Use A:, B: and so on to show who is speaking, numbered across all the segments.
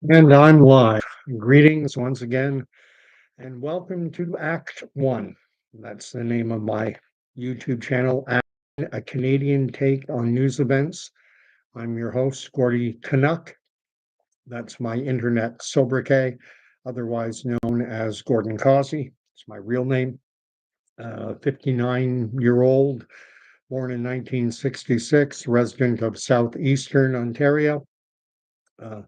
A: And I'm live. Greetings once again, and welcome to Act One. That's the name of my YouTube channel, a Canadian take on news events. I'm your host, Gordy Canuck. That's my internet sobriquet, otherwise known as Gordon Causey. It's my real name. 59-year-old, born in 1966, resident of southeastern Ontario. Uh,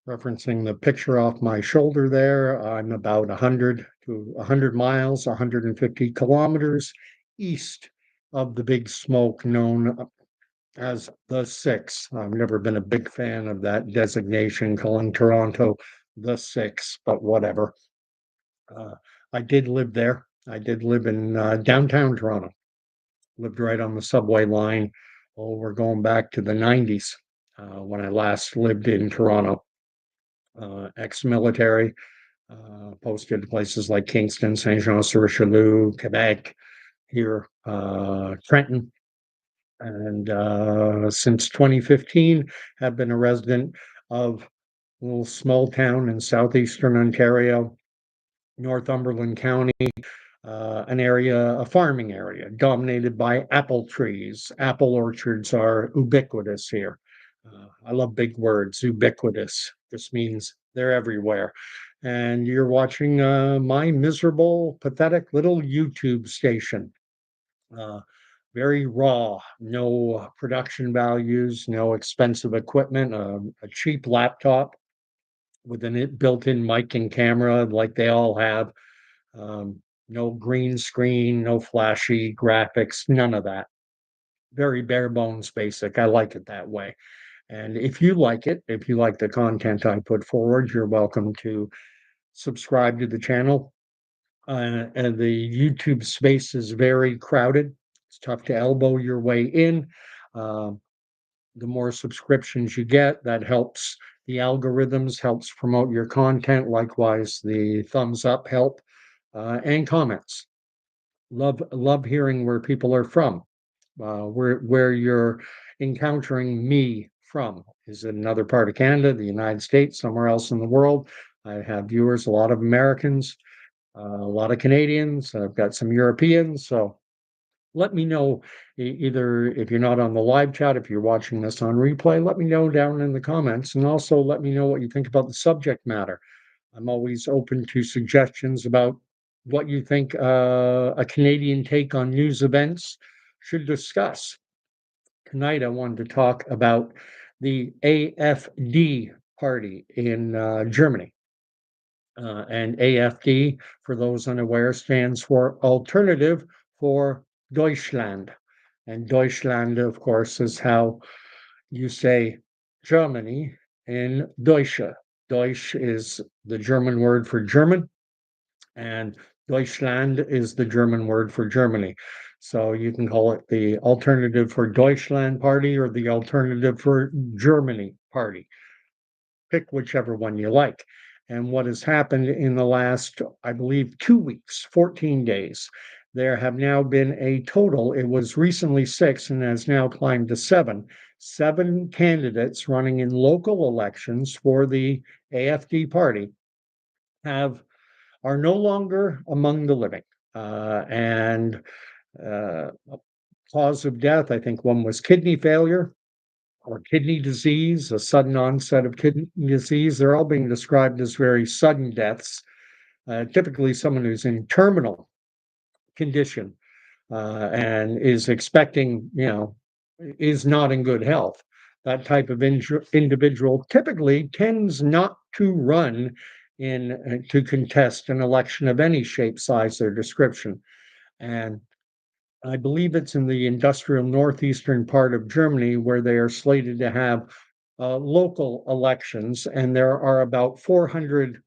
A: Referencing the picture off my shoulder there, I'm about 100 to 100 miles, 150 kilometers east of the big smoke known as the Six. I've never been a big fan of that designation, calling Toronto the Six, but whatever. Uh, I did live there. I did live in downtown Toronto, lived right on the subway line. Oh, we're going back to the 90s when I last lived in Toronto. Ex-military, posted to places like Kingston, Saint Jean sur Richelieu, Quebec, here, Trenton, and since 2015 have been a resident of a little small town in southeastern Ontario, Northumberland County, a farming area dominated by apple trees. Apple orchards are ubiquitous here. I love big words, ubiquitous. This means they're everywhere. And you're watching my miserable, pathetic little YouTube station. Uh, Very raw, no production values, no expensive equipment, a cheap laptop with a built-in mic and camera like they all have. No green screen, no flashy graphics, none of that. Very bare bones basic. I like it that way. And if you like it, if you like the content I put forward, you're welcome to subscribe to the channel. And the YouTube space is very crowded. It's tough to elbow your way in. Uh, the more subscriptions you get, that helps the algorithms, helps promote your content. Likewise, the thumbs up help and comments. Love hearing where people are from, where you're encountering me from. Is it another part of Canada, the United States, somewhere else in the world? I have viewers, a lot of Americans, a lot of Canadians. I've got some Europeans. So let me know either if you're not on the live chat, if you're watching this on replay, let me know down in the comments, and also let me know what you think about the subject matter. I'm always open to suggestions about what you think a Canadian take on news events should discuss. Tonight, I wanted to talk about the AfD party in Germany. And AfD, for those unaware, stands for Alternative for Deutschland. And Deutschland, of course, is how you say Germany in Deutsche. Deutsch is the German word for German, and Deutschland is the German word for Germany. So you can call it the Alternative for Deutschland Party or the Alternative for Germany Party. Pick whichever one you like. And what has happened in the last, I believe, 2 weeks, 14 days, there have now been a total, it was recently 6 and has now climbed to 7 candidates running in local elections for the AfD party have are no longer among the living. And cause of death, I think one was kidney failure or kidney disease, a sudden onset of kidney disease. They're all being described as very sudden deaths. Typically, someone who's in terminal condition and is expecting, is not in good health. That type of individual typically tends not to run in to contest an election of any shape, size, or description. And I believe it's in the industrial northeastern part of Germany where they are slated to have local elections, and there are about 400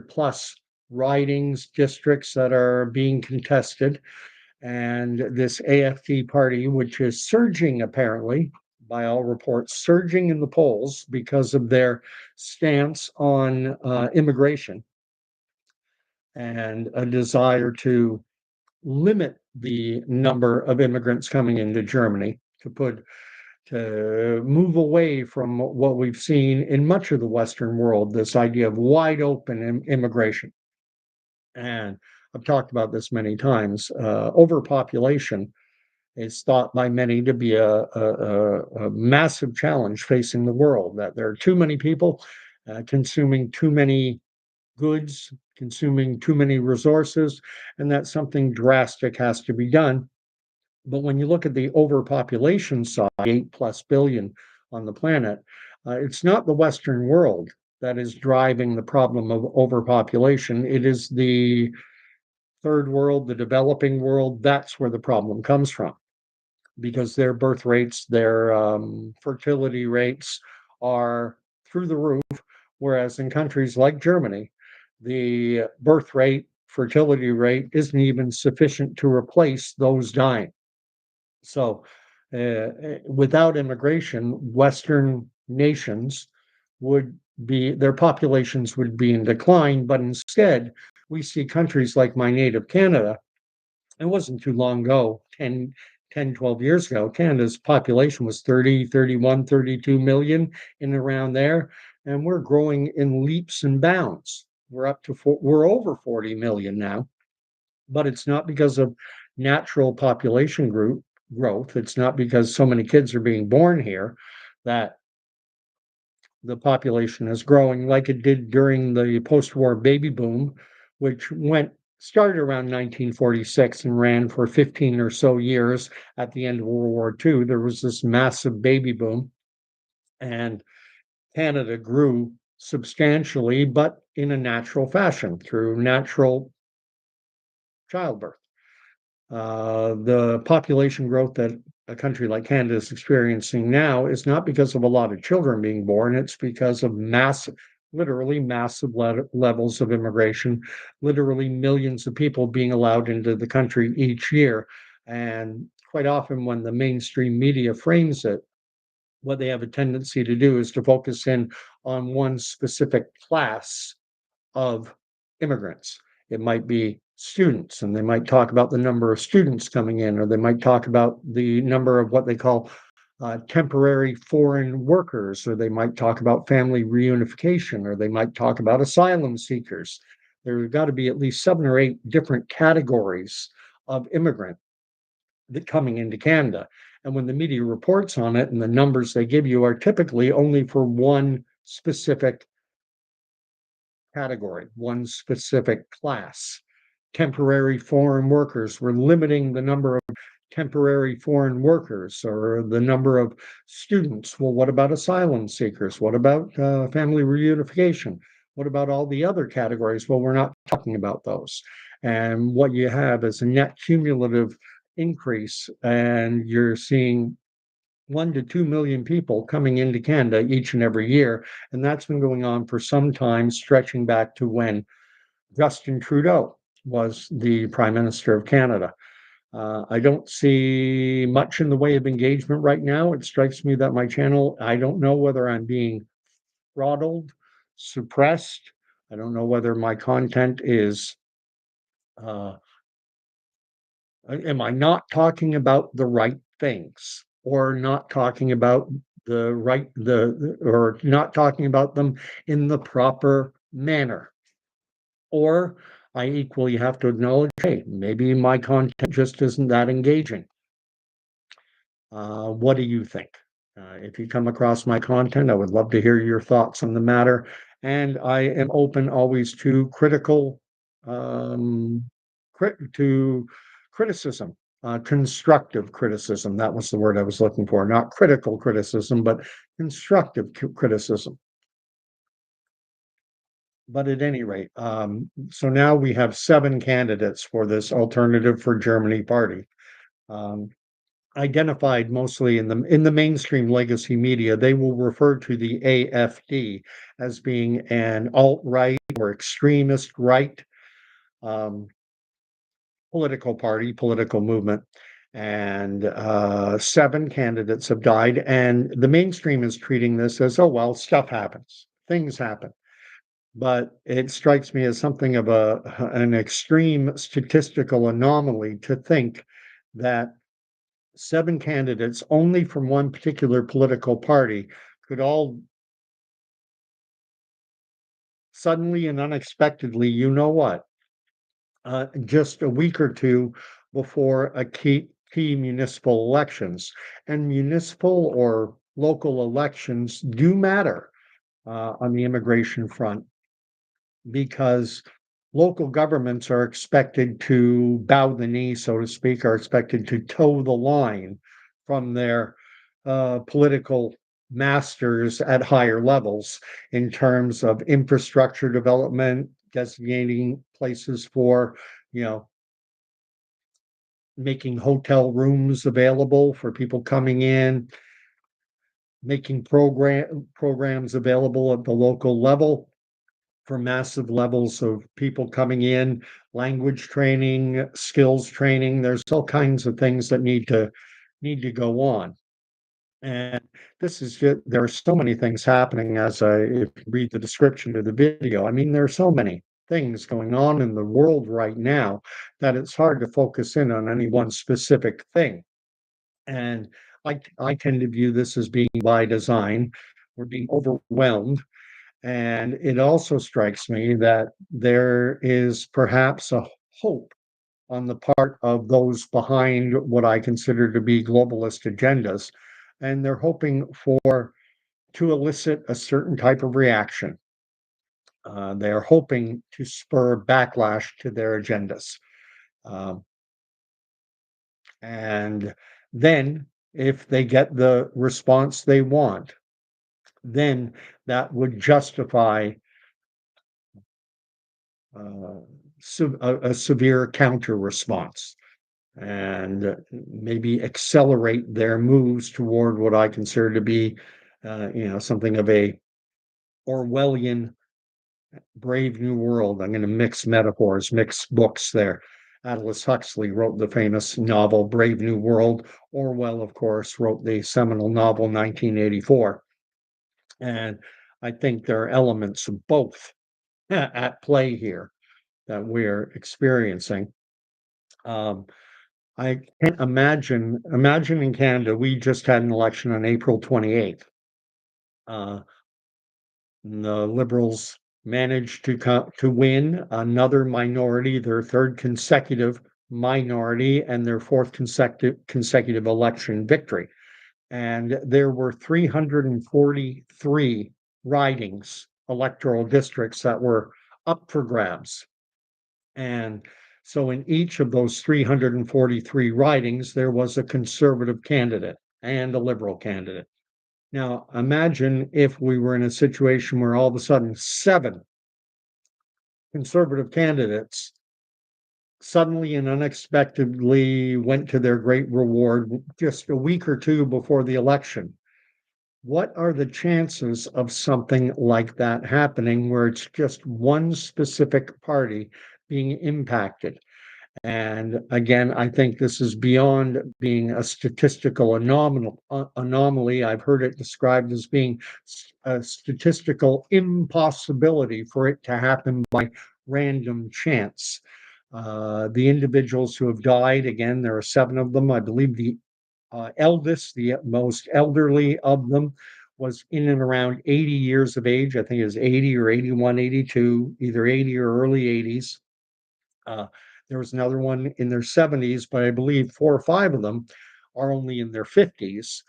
A: plus ridings, districts that are being contested. And this AfD party, which is surging apparently, by all reports, surging in the polls because of their stance on immigration and a desire to limit the number of immigrants coming into Germany, to put to move away from what we've seen in much of the Western world, this idea of wide open immigration. And I've talked about this many times. Overpopulation is thought by many to be a massive challenge facing the world, that there are too many people consuming too many goods, consuming too many resources, and that something drastic has to be done. But when you look at the overpopulation side, 8+ billion on the planet, it's not the Western world that is driving the problem of overpopulation. It is the third world, the developing world. That's where the problem comes from, because their birth rates, their fertility rates are through the roof. Whereas in countries like Germany, the birth rate, fertility rate isn't even sufficient to replace those dying. So, without immigration, Western nations would their populations would be in decline. But instead, we see countries like my native Canada. It wasn't too long ago, 12 years ago, Canada's population was 30, 31, 32 million, in around there. And we're growing in leaps and bounds. We're over 40 million now, but it's not because of natural population growth. It's not because so many kids are being born here that the population is growing like it did during the post-war baby boom, which started around 1946 and ran for 15 or so years. At the end of World War II, there was this massive baby boom, and Canada grew substantially, but in a natural fashion through natural childbirth. The population growth that a country like Canada is experiencing now is not because of a lot of children being born. It's because of literally massive levels of immigration, literally millions of people being allowed into the country each year. And quite often, when the mainstream media frames it, what they have a tendency to do is to focus in on one specific class of immigrants. It might be students, and they might talk about the number of students coming in, or they might talk about the number of what they call temporary foreign workers, or they might talk about family reunification, or they might talk about asylum seekers. There have got to be at least 7 or 8 different categories of immigrant that coming into Canada. And when the media reports on it, and the numbers they give you are typically only for one specific category, one specific class. Temporary foreign workers, we're limiting the number of temporary foreign workers, or the number of students. Well, what about asylum seekers? What about family reunification? What about all the other categories? Well, we're not talking about those. And what you have is a net cumulative increase, and you're seeing 1 to 2 million people coming into Canada each and every year. And that's been going on for some time, stretching back to when Justin Trudeau was the Prime Minister of Canada. I don't see much in the way of engagement right now. It strikes me that my channel, I don't know whether I'm being throttled, suppressed. I don't know whether my content is, uh, am I not talking about the right things, or not talking about or not talking about them in the proper manner? Or I equally have to acknowledge, hey, maybe my content just isn't that engaging. What do you think? If you come across my content, I would love to hear your thoughts on the matter. And I am open always to um, to criticism, constructive criticism. That was the word I was looking for. Not critical criticism, but constructive criticism. But at any rate, so now we have 7 candidates for this Alternative for Germany party. Um, Identified mostly in the mainstream legacy media, they will refer to the AfD as being an alt-right or extremist right um, political party, political movement. And 7 candidates have died, and the mainstream is treating this as, oh well, stuff happens, things happen. But it strikes me as something of an extreme statistical anomaly to think that 7 candidates only from one particular political party could all suddenly and unexpectedly, you know what, just a week or two before a key municipal elections. And municipal or local elections do matter on the immigration front because local governments are expected to bow the knee, so to speak, are expected to toe the line from their political masters at higher levels in terms of infrastructure development, designating places for, you know, making hotel rooms available for people coming in, making programs available at the local level for massive levels of people coming in, language training, skills training. There's all kinds of things that need to go on. And this is just, there are so many things happening as I if you read the description of the video. I mean, there are so many things going on in the world right now that it's hard to focus in on any one specific thing. And I tend to view this as being by design. We're being overwhelmed, and it also strikes me that there is perhaps a hope on the part of those behind what I consider to be globalist agendas. And they're hoping for to elicit a certain type of reaction. They're hoping to spur backlash to their agendas. Um, and then, if they get the response they want, then that would justify uh, a severe counter response and maybe accelerate their moves toward what I consider to be, something of a Orwellian Brave New World. I'm going to mix metaphors, mix books there. Aldous Huxley wrote the famous novel Brave New World. Orwell, of course, wrote the seminal novel 1984. And I think there are elements of both at play here that we're experiencing. Um, I can't imagine in Canada, we just had an election on April 28th. Uh, the Liberals managed to win another minority, their third consecutive minority, and their fourth consecutive election victory. And there were 343 ridings, electoral districts that were up for grabs. And so in each of those 343 ridings, there was a conservative candidate and a liberal candidate. Now, imagine if we were in a situation where all of a sudden 7 conservative candidates suddenly and unexpectedly went to their great reward just a week or two before the election. What are the chances of something like that happening where it's just one specific party being impacted? And again, I think this is beyond being a statistical anomaly. I've heard it described as being a statistical impossibility for it to happen by random chance. The individuals who have died, again, there are 7 of them. I believe the eldest, the most elderly of them, was in and around 80 years of age. I think it was 80 or 81, 82, either 80 or early 80s. Uh, there was another one in their 70s, but I believe 4 or 5 of them are only in their 50s.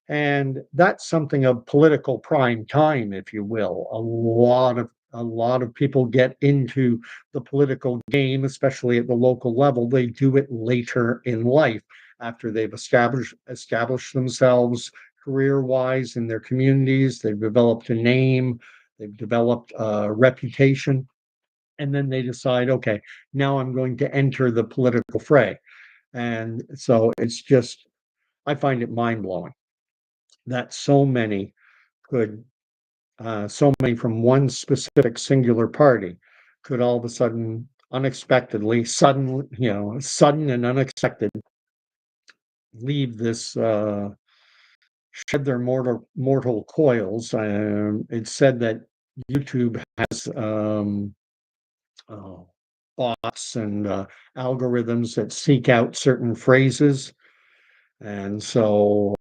A: And that's something of political prime time, if you will. A lot of people get into the political game, especially at the local level. They do it later in life after they've established themselves career-wise in their communities. They've developed a name, they've developed a reputation, and then they decide, okay, now I'm going to enter the political fray. And so it's just, I find it mind blowing that could, so many from one specific singular party could all of a sudden, unexpectedly, sudden and unexpected, leave this, shed their mortal coils. It's said that YouTube has uh, bots and algorithms that seek out certain phrases And so,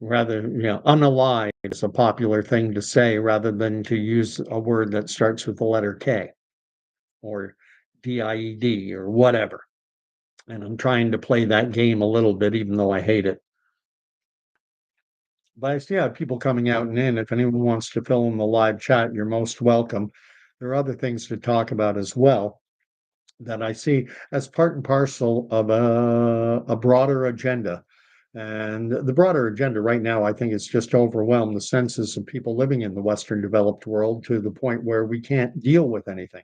A: rather, unalive is a popular thing to say rather than to use a word that starts with the letter K or DIED or whatever. And I'm trying to play that game a little bit, even though I hate it. But I still have people coming out and in. If anyone wants to fill in the live chat, you're most welcome. There are other things to talk about as well that I see as part and parcel of a broader agenda. And the broader agenda right now, I think, is just overwhelmed the senses of people living in the Western developed world to the point where we can't deal with anything.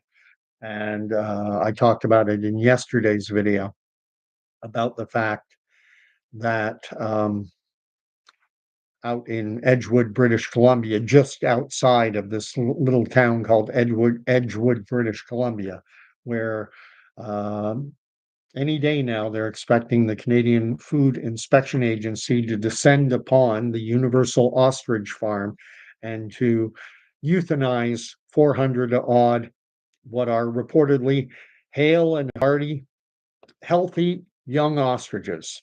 A: And I talked about it in yesterday's video about the fact that out in Edgewood, British Columbia, just outside of this little town called Edgewood, British Columbia, where um, any day now they're expecting the Canadian Food Inspection Agency to descend upon the Universal Ostrich Farm and to euthanize 400 odd what are reportedly hale and hearty, healthy young ostriches.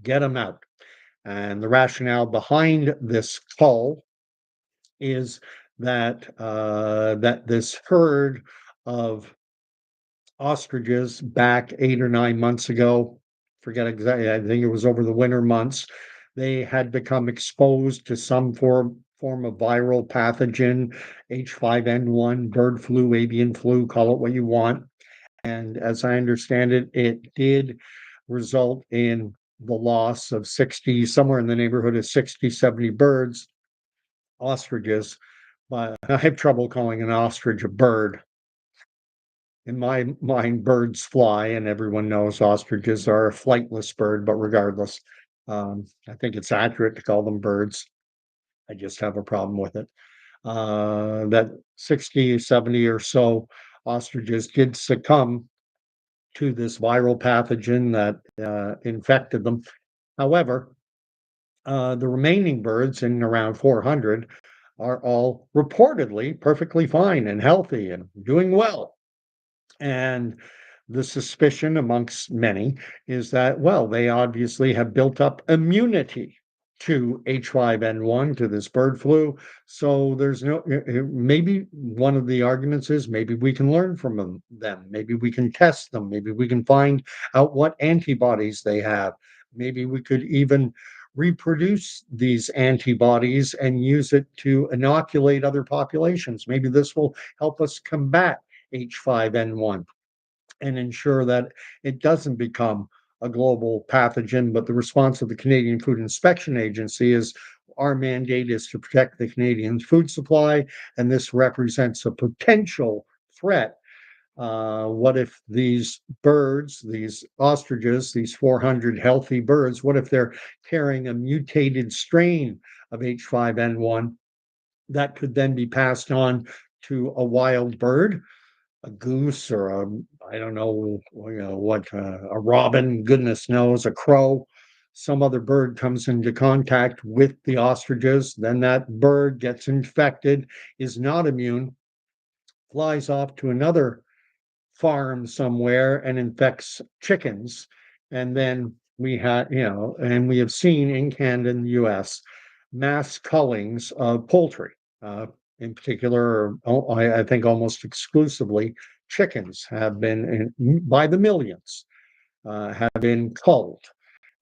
A: Get them out. And the rationale behind this cull is that this herd of ostriches back 8 or 9 months ago, forget exactly, I think it was over the winter months, they had become exposed to some form of viral pathogen, H5N1, bird flu, avian flu, call it what you want. And as I understand it, it did result in the loss of 60, somewhere in the neighborhood of 60, 70 birds, ostriches. But I have trouble calling an ostrich a bird. In my mind, birds fly, and everyone knows ostriches are a flightless bird, but regardless, I think it's accurate to call them birds. I just have a problem with it. That 60, 70 or so ostriches did succumb to this viral pathogen that infected them. However, the remaining birds, in around 400, are all reportedly perfectly fine and healthy and doing well. And the suspicion amongst many is that, well, they obviously have built up immunity to H5N1, to this bird flu. So there's no, maybe one of the arguments is maybe we can learn from them. Maybe we can test them. Maybe we can find out what antibodies they have. Maybe we could even reproduce these antibodies and use it to inoculate other populations. Maybe this will help us combat H5N1 and ensure that it doesn't become a global pathogen. But the response of the Canadian Food Inspection Agency is our mandate is to protect the Canadian food supply, and this represents a potential threat. What if these birds, these ostriches, these 400 healthy birds, what if they're carrying a mutated strain of H5N1 that could then be passed on to a wild bird, a goose or I don't know, what, a robin, goodness knows, a crow, some other bird comes into contact with the ostriches, then that bird gets infected, is not immune, flies off to another farm somewhere and infects chickens. And then we have, and we have seen in Canada and the US mass cullings of poultry, in particular, I think almost exclusively chickens have been, by the millions, have been culled.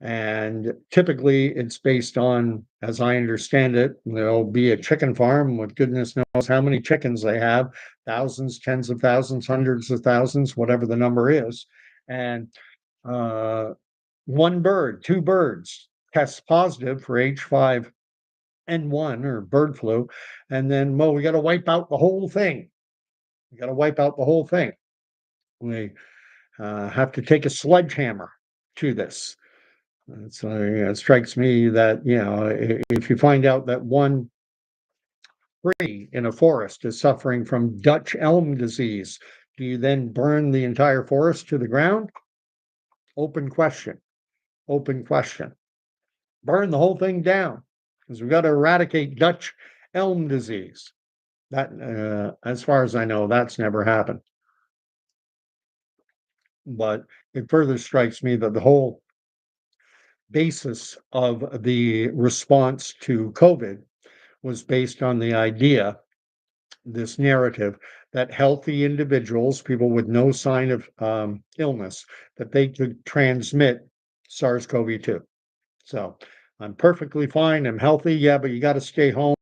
A: And typically it's based on, as I understand it, there'll be a chicken farm with goodness knows how many chickens they have, thousands, tens of thousands, hundreds of thousands, whatever the number is. And uh, one bird, two birds test positive for H5N1 or bird flu. And then, well, we got to wipe out the whole thing. We got to wipe out the whole thing. We have to take a sledgehammer to this. So it strikes me that, if you find out that one tree in a forest is suffering from Dutch elm disease, do you then burn the entire forest to the ground? Open question. Open question. Burn the whole thing down because we've got to eradicate Dutch elm disease. That, as far as I know, that's never happened. But it further strikes me that the whole basis of the response to COVID was based on the idea, this narrative, that healthy individuals, people with no sign of illness, that they could transmit SARS-CoV-2. So I'm perfectly fine. I'm healthy. Yeah, but you got to stay home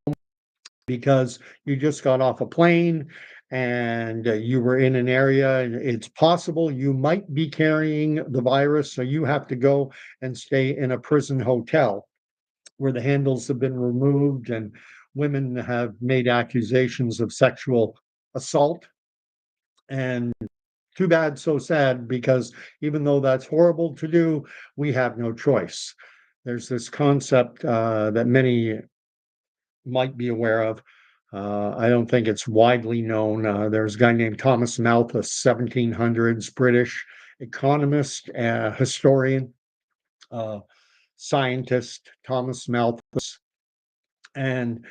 A: because you just got off a plane and you were in an area and it's possible you might be carrying the virus. So you have to go and stay in a prison hotel where the handles have been removed and women have made accusations of sexual assault. And too bad, so sad, because even though that's horrible to do, we have no choice. There's this concept that many might be aware of. I don't think it's widely known. There's a guy named Thomas Malthus, 1700s British economist, historian, uh, scientist, Thomas Malthus, and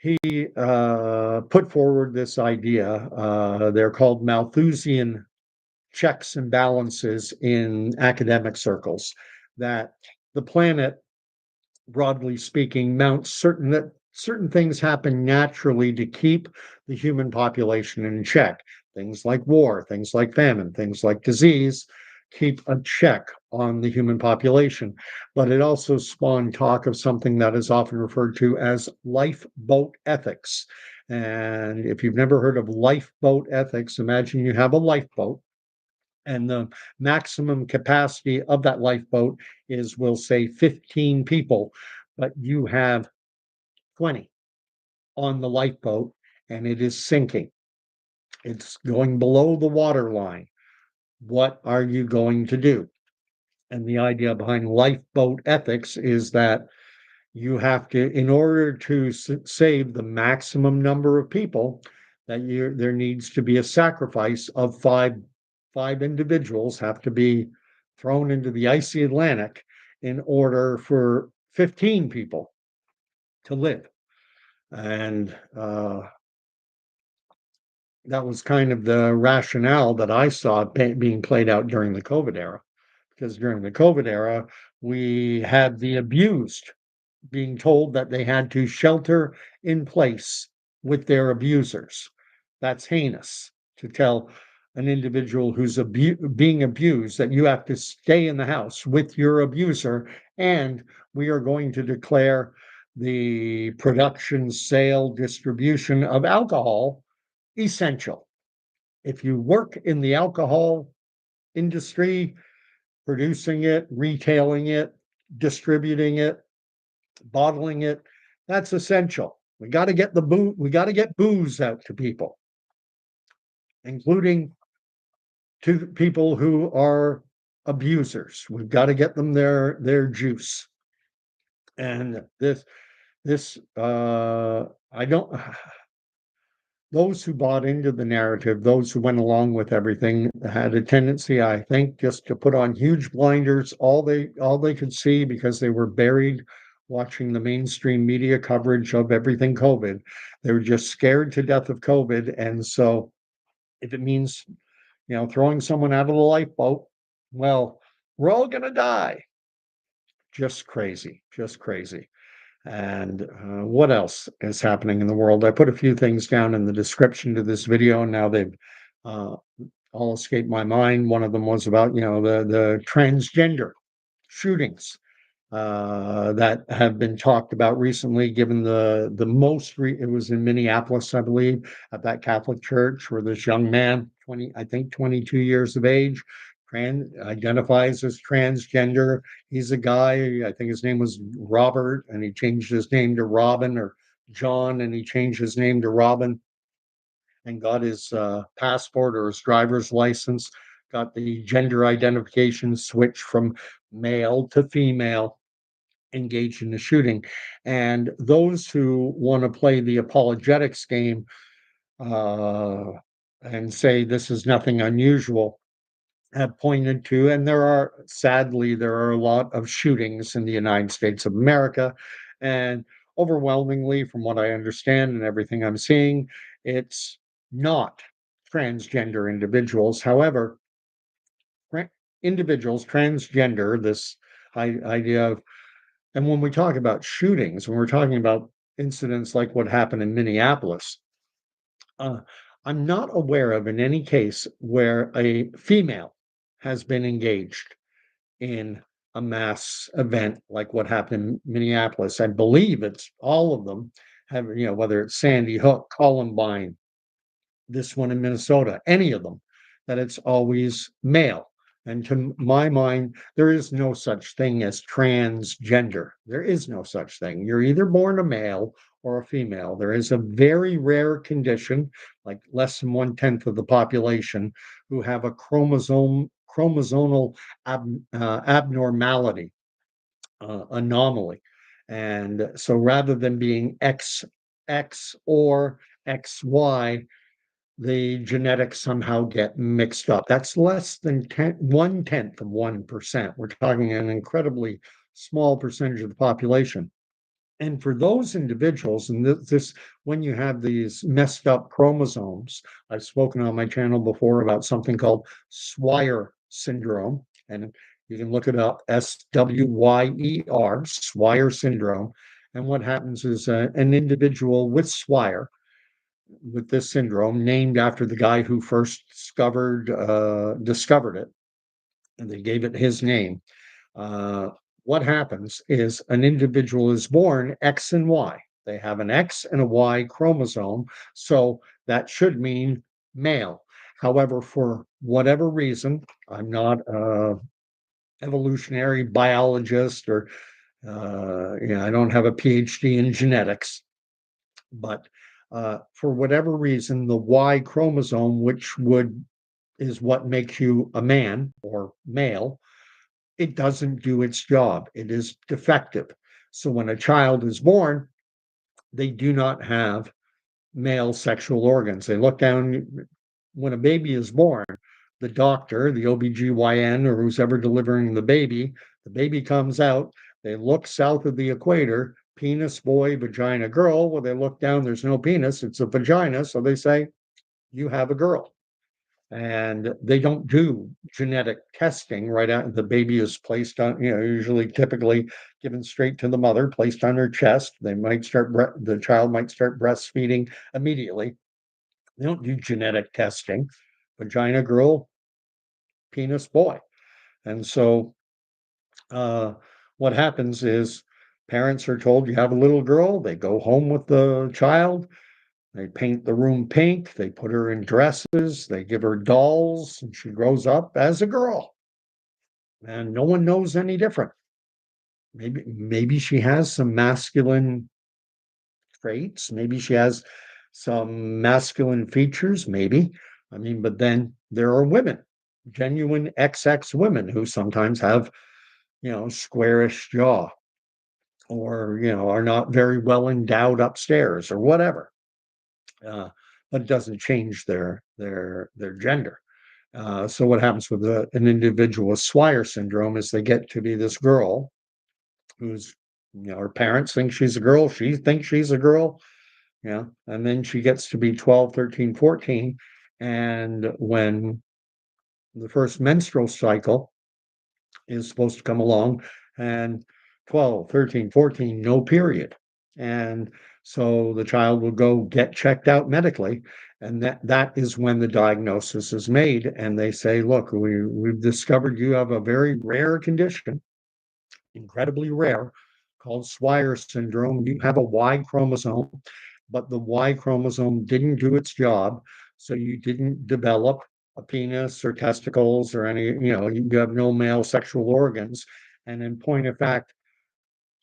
A: he put forward this idea. They're called Malthusian checks and balances in academic circles, that the planet, broadly speaking, mounts certain things happen naturally to keep the human population in check. Things like war, things like famine, things like disease keep a check on the human population. But it also spawned talk of something that is often referred to as lifeboat ethics. And if you've never heard of lifeboat ethics, imagine you have a lifeboat and the maximum capacity of that lifeboat is, we'll say, 15 people, but you have 20 on the lifeboat and it is sinking. It's going below the water line. What are you going to do? And the idea behind lifeboat ethics is that you have to, in order to save the maximum number of people, that there needs to be a sacrifice of five individuals have to be thrown into the icy Atlantic in order for 15 people to live. And that was kind of the rationale that I saw being played out during the COVID era. Because during the COVID era, we had the abused being told that they had to shelter in place with their abusers. That's heinous, to tell an individual who's being abused that you have to stay in the house with your abuser, and we are going to declare the production, sale, distribution of alcohol essential. If you work in the alcohol industry, producing it, retailing it, distributing it, bottling it, that's essential. We got to get we got to get booze out to people, including to people who are abusers. We've got to get them their juice. And this I don't those who bought into the narrative, those who went along with everything, had a tendency, I think, just to put on huge blinders, all they could see, because they were buried watching the mainstream media coverage of everything COVID. They were just scared to death of COVID. And so if it means, throwing someone out of the lifeboat, well, we're all gonna die. Just crazy, just crazy. And what else is happening in the world? I put a few things down in the description to this video, and now they've uh, all escaped my mind. One of them was about, the transgender shootings that have been talked about recently, given it was in Minneapolis, I believe, at that Catholic church, where this young man, 22 years of age, identifies as transgender. He's a guy, I think his name was Robert, and he changed his name to Robin, or John, and he changed his name to Robin, and got his passport or his driver's license, got the gender identification switch from male to female, engaged in the shooting. And those who want to play the apologetics game uh, and say this is nothing unusual have pointed to, and sadly, there are a lot of shootings in the United States of America. And overwhelmingly, from what I understand and everything I'm seeing, it's not transgender individuals. However, individuals, transgender, this idea of, and when we talk about shootings, when we're talking about incidents like what happened in Minneapolis, uh, I'm not aware of in any case where a female has been engaged in a mass event like what happened in Minneapolis. I believe it's all of them have, whether it's Sandy Hook, Columbine, this one in Minnesota, any of them, that it's always male. And to my mind, there is no such thing as transgender. There is no such thing. You're either born a male or a female. There is a very rare condition, like less than 1/10 of the population, who have a chromosomal abnormality, anomaly. And so rather than being XX or XY, the genetics somehow get mixed up. That's less than 1/10 of 1%. We're talking an incredibly small percentage of the population. And for those individuals, and this, when you have these messed up chromosomes, I've spoken on my channel before about something called Swyer syndrome, and you can look it up, Swyer, Swyer syndrome. And what happens is an individual with Swyer, with this syndrome, named after the guy who first discovered it, and they gave it his name. Uh, what happens is an individual is born X and Y. They have an X and a Y chromosome, so that should mean male. However, for whatever reason, I'm not a evolutionary biologist, or I don't have a PhD in genetics, but for whatever reason, the Y chromosome, which would is what makes you a man or male, it doesn't do its job. It is defective. So when a child is born, they do not have male sexual organs. They look down when a baby is born, the doctor, the OBGYN, or who's ever delivering the baby comes out, they look south of the equator, penis boy, vagina girl. Well, they look down, there's no penis, it's a vagina. So they say, you have a girl. And they don't do genetic testing right out. The baby is placed on, usually typically given straight to the mother, placed on her chest. The child might start breastfeeding immediately. They don't do genetic testing. Vagina girl, penis boy. And so uh, what happens is parents are told you have a little girl, they go home with the child, they paint the room pink, they put her in dresses, they give her dolls, and she grows up as a girl. And no one knows any different. Maybe she has some masculine traits, maybe she has some masculine features, maybe. I mean, but then there are women, genuine XX women, who sometimes have, squarish jaw, or, are not very well endowed upstairs or whatever. Uh, but it doesn't change their gender. So what happens with an individual with Swyer syndrome is they get to be this girl who's, her parents think she's a girl, she thinks she's a girl, and then she gets to be 12, 13, 14. And when the first menstrual cycle is supposed to come along, and 12, 13, 14, no period. And so the child will go get checked out medically. And that is when the diagnosis is made. And they say, look, we've discovered you have a very rare condition, incredibly rare, called Swyer syndrome. You have a Y chromosome, but the Y chromosome didn't do its job. So you didn't develop a penis or testicles or any, you have no male sexual organs. And in point of fact,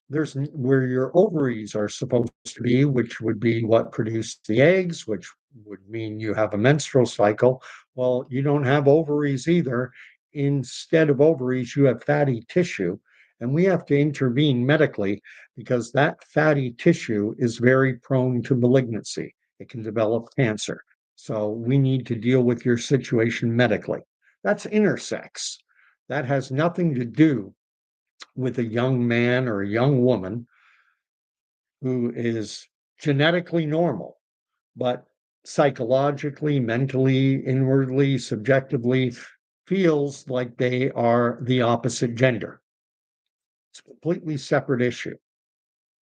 A: there's where your ovaries are supposed to be, which would be what produce the eggs, which would mean you have a menstrual cycle. Well, you don't have ovaries either. Instead of ovaries, you have fatty tissue. And we have to intervene medically because that fatty tissue is very prone to malignancy. It can develop cancer. So we need to deal with your situation medically. That's intersex. That has nothing to do with a young man or a young woman who is genetically normal, but psychologically, mentally, inwardly, subjectively feels like they are the opposite gender. It's a completely separate issue,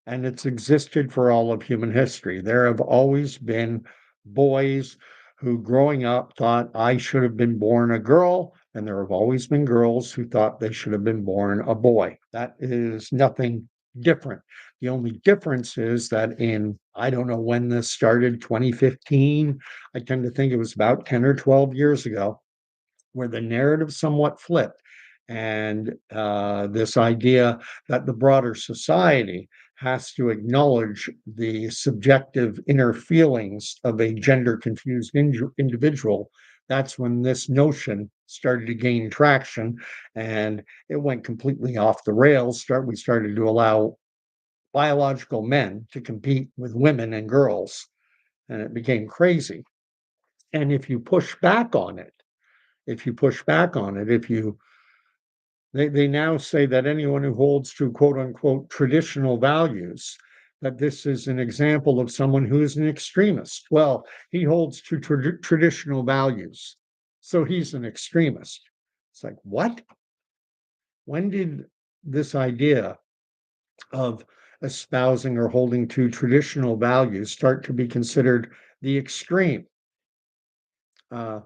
A: and it's existed for all of human history. There have always been boys who, growing up, thought, I should have been born a girl, and there have always been girls who thought they should have been born a boy. That is nothing different. The only difference is that in, I don't know when this started, 2015, I tend to think it was about 10 or 12 years ago, where the narrative somewhat flipped. And this idea that the broader society has to acknowledge the subjective inner feelings of a gender confused individual, that's when this notion started to gain traction, and it went completely off the rails. We started to allow biological men to compete with women and girls, and it became crazy. And if you push back on it, if you push back on it, if you they now say that anyone who holds to quote unquote traditional values, that this is an example of someone who is an extremist. Well, he holds to traditional values, so he's an extremist. It's like, what? When did this idea of espousing or holding to traditional values start to be considered the extreme? Uh,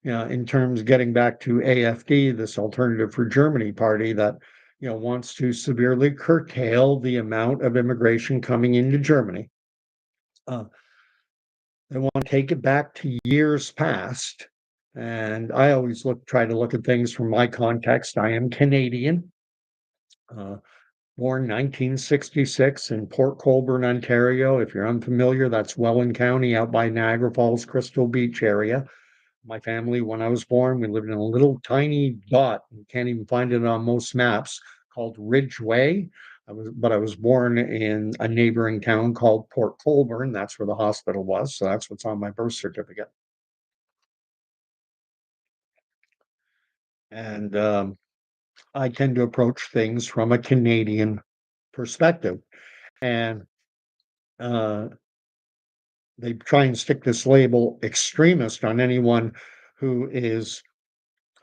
A: in terms getting back to AfD, this Alternative for Germany party that wants to severely curtail the amount of immigration coming into Germany. Uh, they want to take it back to years past, and I always try to look at things from my context. I am Canadian, uh, born 1966 in Port Colborne, Ontario. If you're unfamiliar, that's Welland County out by Niagara Falls, Crystal Beach area. My family, when I was born, we lived in a little tiny dot. You can't even find it on most maps, called Ridgeway. But I was born in a neighboring town called Port Colborne. That's where the hospital was. So that's what's on my birth certificate. And I tend to approach things from a Canadian perspective. And uh, they try and stick this label extremist on anyone who is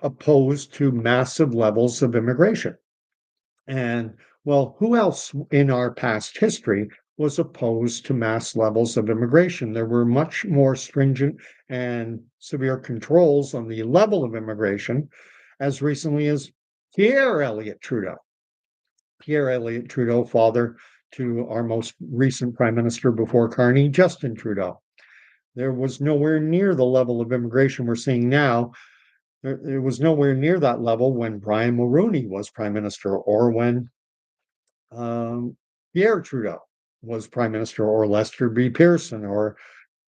A: opposed to massive levels of immigration. And well, who else in our past history was opposed to mass levels of immigration? There were much more stringent and severe controls on the level of immigration as recently as Pierre Elliott Trudeau. Pierre Elliott Trudeau, father to our most recent prime minister before Carney, Justin Trudeau. There was nowhere near the level of immigration we're seeing now. It was nowhere near that level when Brian Mulroney was prime minister, or when Pierre Trudeau was prime minister, or Lester B. Pearson, or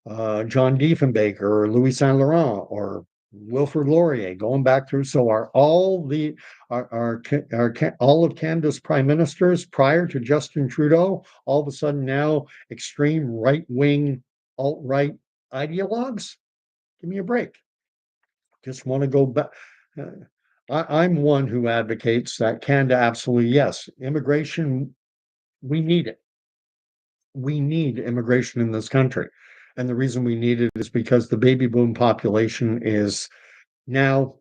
A: John Diefenbaker, or Louis Saint Laurent, or Wilfrid Laurier, going back through. So are all all of Canada's prime ministers prior to Justin Trudeau all of a sudden now extreme right wing alt right ideologues? Give me a break. Just want to go back. I'm one who advocates that Canada, absolutely, yes, immigration, we need it. We need immigration in this country. And the reason we need it is because the baby boom population is now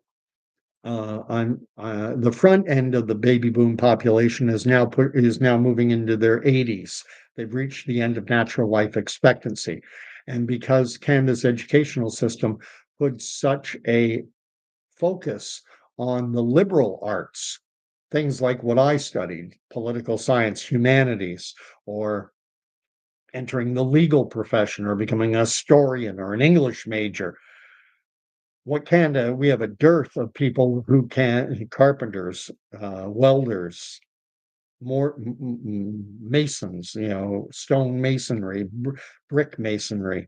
A: on the front end of the baby boom population is now moving into their 80s. They've reached the end of natural life expectancy. And because Canada's educational system puts such a focus on the liberal arts, things like what I studied, political science, humanities, or entering the legal profession, or becoming a historian or an English major. What Canada, we have a dearth of people who can, carpenters, welders, more masons, stone masonry, brick masonry,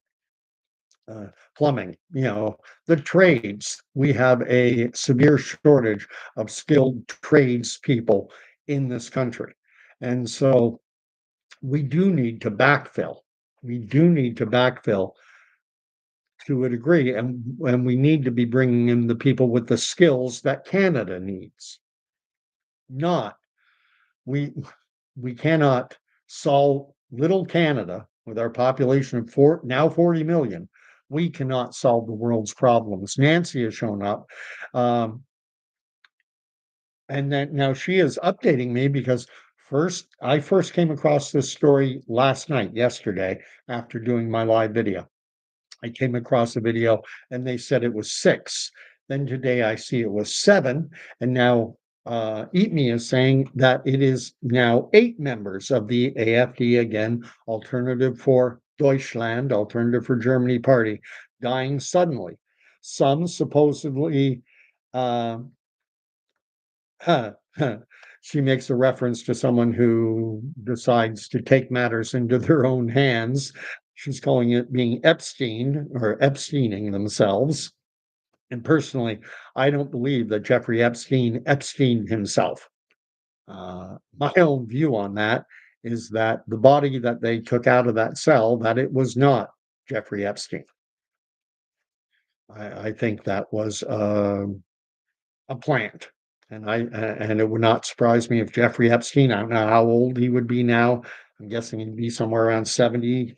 A: plumbing, the trades. We have a severe shortage of skilled tradespeople in this country. And so we do need to backfill. We do need to backfill to a degree, and we need to be bringing in the people with the skills that Canada needs. Not we we cannot solve little Canada with our population of now 40 million. We cannot solve the world's problems. Nancy has shown up. And then now she is updating me because I first came across this story last night, yesterday, after doing my live video. I came across a video and they said it was 6. Then today I see it was 7, and now, Eat Me is saying that it is now 8 members of the AfD, again, Alternative for Deutschland, Alternative for Germany party, dying suddenly. Some supposedly, uh Huh, huh. She makes a reference to someone who decides to take matters into their own hands. She's calling it being Epstein or Epsteining themselves. And personally, I don't believe that Jeffrey Epstein himself. My own view on that is that the body that they took out of that cell, that it was not Jeffrey Epstein. I think that was a plant. And it would not surprise me if Jeffrey Epstein, I don't know how old he would be now. I'm guessing he'd be somewhere around 70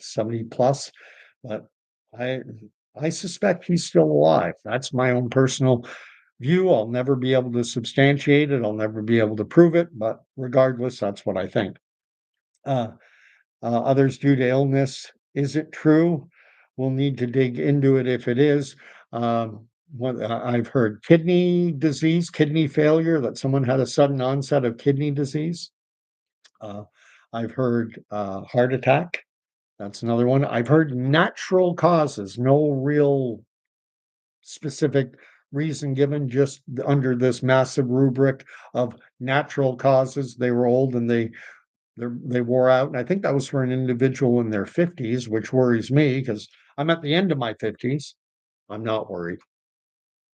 A: plus, but I I suspect he's still alive. That's my own personal view. I'll never be able to substantiate it. I'll never be able to prove it, but regardless, that's what I think. Uh, Others due to illness. Is it true? We'll need to dig into it if it is. I've heard kidney disease, kidney failure, that someone had a sudden onset of kidney disease. Uh, I've heard heart attack. That's another one. I've heard natural causes, no real specific reason given, just under this massive rubric of natural causes. They were old and they wore out, and I think that was for an individual in their 50s, which worries me because I'm at the end of my 50s. I'm not worried,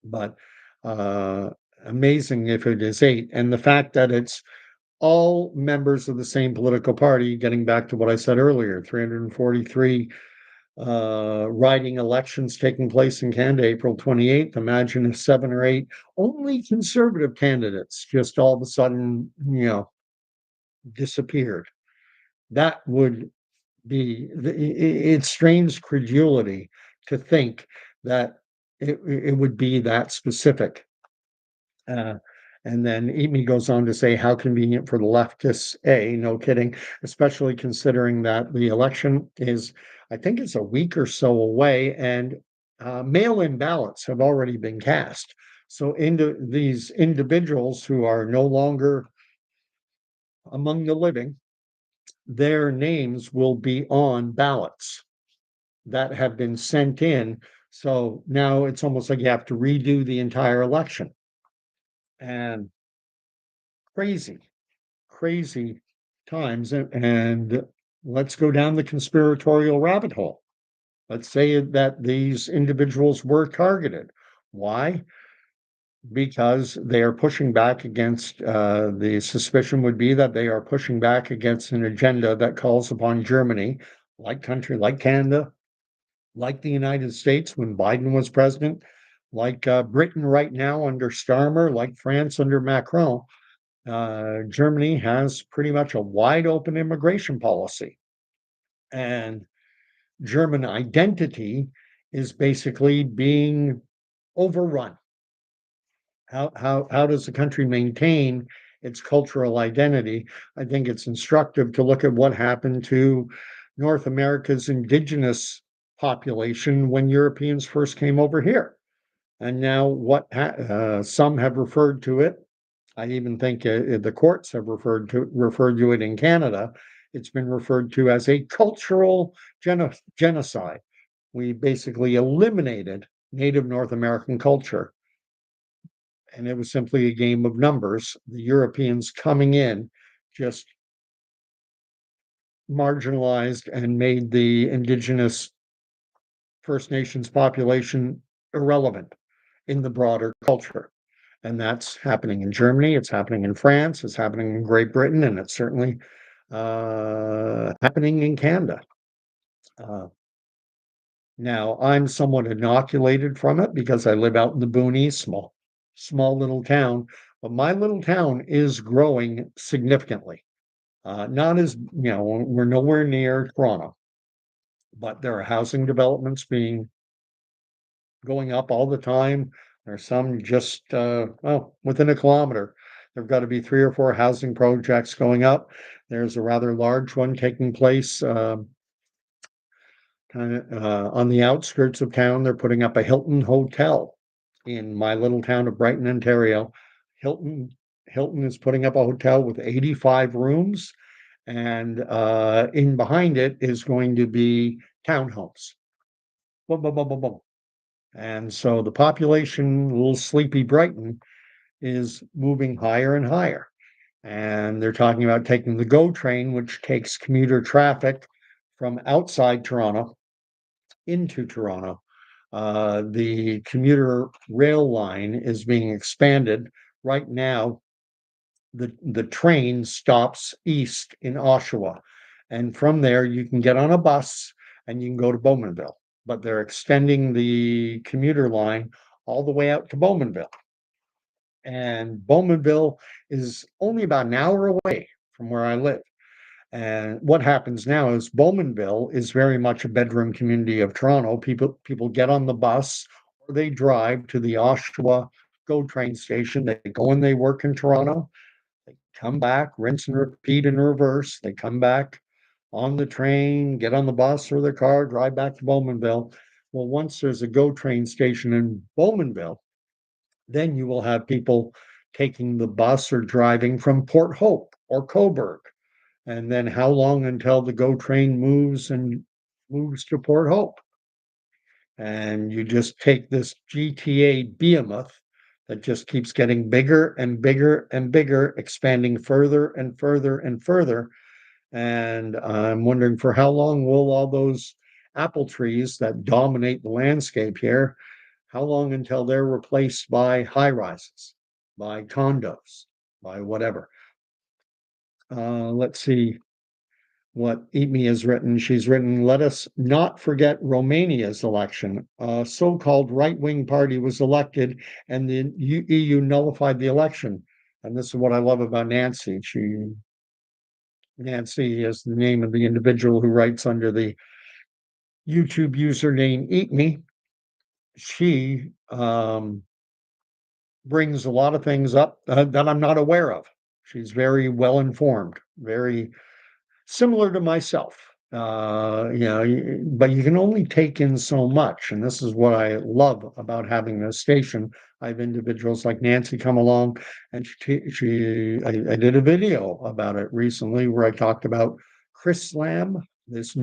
A: but uh, amazing if it is 8. And the fact that it's all members of the same political party, getting back to what I said earlier, 343 riding elections taking place in Canada April 28th. Imagine if 7 or 8 only conservative candidates just all of a sudden, disappeared. That would be it strains credulity to think that it would be that specific. Uh, and then Amy goes on to say, how convenient for the leftists, no kidding, especially considering that the election is, I think it's a week or so away, and mail-in ballots have already been cast. So into these individuals who are no longer among the living, their names will be on ballots that have been sent in. So now it's almost like you have to redo the entire election. And crazy, crazy times. And let's go down the conspiratorial rabbit hole. Let's say that these individuals were targeted. Why? Because they are pushing back against, the suspicion would be that they are pushing back against an agenda that calls upon Germany, like country, like Canada, like the United States when Biden was president, like Britain right now under Starmer, like France under Macron. Germany has pretty much a wide open immigration policy. And German identity is basically being overrun. How does the country maintain its cultural identity? I think it's instructive to look at what happened to North America's indigenous population when Europeans first came over here. And now some have referred to it. I even think the courts have referred to it in Canada. It's been referred to as a cultural genocide. We basically eliminated Native North American culture, and it was simply a game of numbers. The Europeans coming in just marginalized and made the indigenous First Nations population irrelevant in the broader culture. And that's happening in Germany, it's happening in France, it's happening in Great Britain, and it's certainly happening in Canada. Uh, Now, I'm somewhat inoculated from it because I live out in the boonies, small little town, but my little town is growing significantly. Not as, we're nowhere near Toronto, but there are housing developments going up all the time. There's some just, within a kilometer. There've got to be 3 or 4 housing projects going up. There's a rather large one taking place, on the outskirts of town. They're putting up a Hilton hotel in my little town of Brighton, Ontario. Hilton Hilton is putting up a hotel with 85 rooms, and in behind it is going to be townhomes. Boom, boom, boom, boom, boom. And so the population, little sleepy Brighton, is moving higher and higher. And they're talking about taking the GO train, which takes commuter traffic from outside Toronto into Toronto. The commuter rail line is being expanded. Right now, the train stops east in Oshawa, and from there you can get on a bus and you can go to Bowmanville. But they're extending the commuter line all the way out to Bowmanville. And Bowmanville is only about an hour away from where I live. And what happens now is Bowmanville is very much a bedroom community of Toronto. People get on the bus or they drive to the Oshawa GO train station. They go and they work in Toronto. They come back, rinse and repeat in reverse. They come back on the train, get on the bus or the car, drive back to Bowmanville. Well, once there's a GO train station in Bowmanville, then you will have people taking the bus or driving from Port Hope or Coburg. And then how long until the GO train moves to Port Hope? And you just take this GTA behemoth that just keeps getting bigger and bigger and bigger, expanding further and further and further. And I'm wondering, for how long will all those apple trees that dominate the landscape here, how long until they're replaced by high rises, by condos, by whatever? Let's see what Emi has written. She's written, let us not forget Romania's election. A so-called right-wing party was elected and the EU nullified the election. And this is what I love about Nancy. Nancy is the name of the individual who writes under the YouTube username Eat Me. She brings a lot of things up that I'm not aware of. She's very well informed, very similar to myself. But you can only take in so much. And this is what I love about having this station. I have individuals like Nancy come along, and I did a video about it recently where I talked about Chrislam, this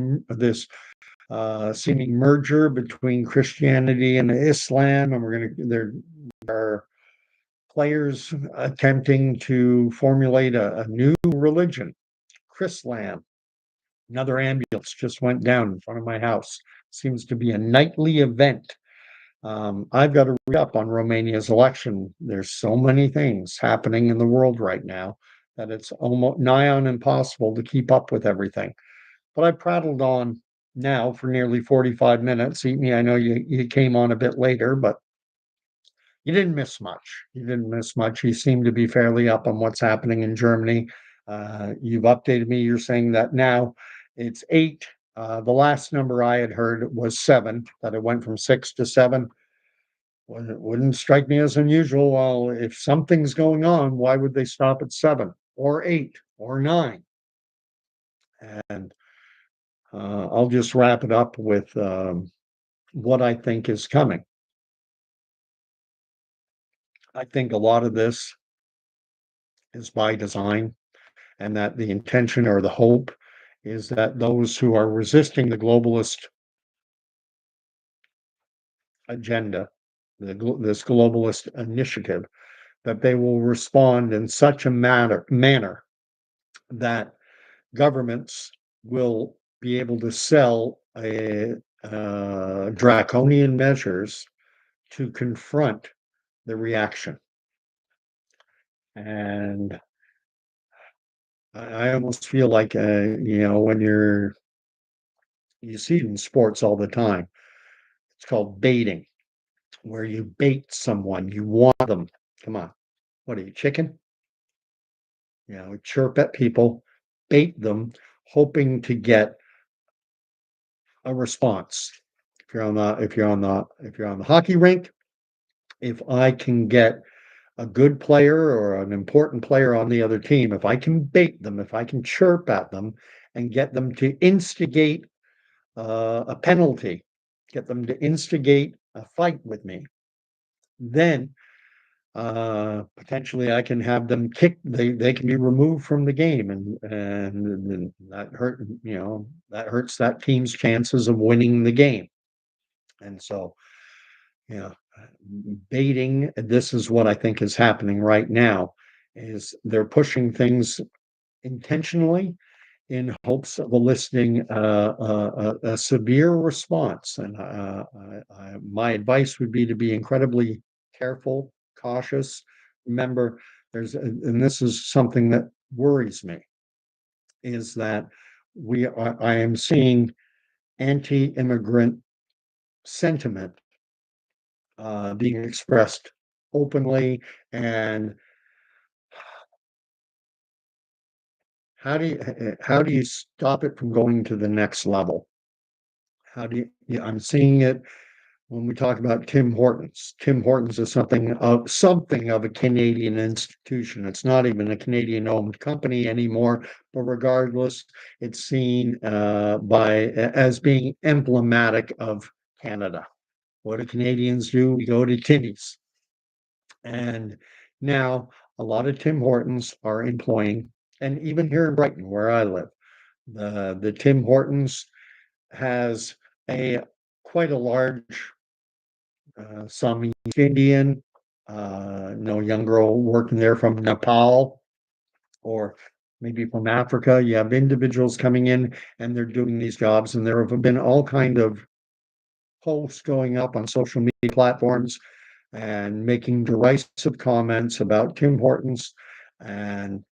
A: seeming merger between Christianity and Islam, and there are players attempting to formulate a new religion, Chrislam. Another ambulance just went down in front of my house. Seems to be a nightly event. I've got to read up on Romania's election. There's so many things happening in the world right now that it's almost nigh on impossible to keep up with everything. But I prattled on now for nearly 45 minutes. Eat Me, I know you came on a bit later, but you didn't miss much. You didn't miss much. You seem to be fairly up on what's happening in Germany. You've updated me. You're saying that now it's 8. The last number I had heard was 7, that it went from 6 to 7. Well, it wouldn't strike me as unusual. Well, if something's going on, why would they stop at 7 or 8 or 9? And I'll just wrap it up with what I think is coming. I think a lot of this is by design, and that the intention or the hope is that those who are resisting the globalist agenda, this globalist initiative, that they will respond in such a manner that governments will be able to sell draconian measures to confront the reaction. And I almost feel like, when you see it in sports all the time, it's called baiting, where you bait someone, you want them. Come on, what are you, chicken? Chirp at people, bait them, hoping to get a response. If you're on the hockey rink, if I can get a good player or an important player on the other team, if I can bait them, if I can chirp at them and get them to instigate a penalty, get them to instigate a fight with me, then potentially I can have them kick. They can be removed from the game, and that that hurts that team's chances of winning the game. And so, yeah, baiting. This is what I think is happening right now. Is they're pushing things intentionally in hopes of eliciting a severe response. And my advice would be to be incredibly careful, cautious. Remember, and this is something that worries me, is that I am seeing anti-immigrant sentiment being expressed openly. And how do you stop it from going to the next level? How do you, yeah, I'm seeing it when we talk about Tim Hortons. Tim Hortons is something of a Canadian institution. It's not even a Canadian-owned company anymore, but regardless, it's seen as being emblematic of Canada. What do Canadians do? We go to Timmy's. And now a lot of Tim Hortons are employing, and even here in Brighton, where I live, the Tim Hortons has a quite a large some East Indian, no young girl working there from Nepal or maybe from Africa. You have individuals coming in and they're doing these jobs, and there have been all kind of posts going up on social media platforms and making derisive comments about Tim Hortons, and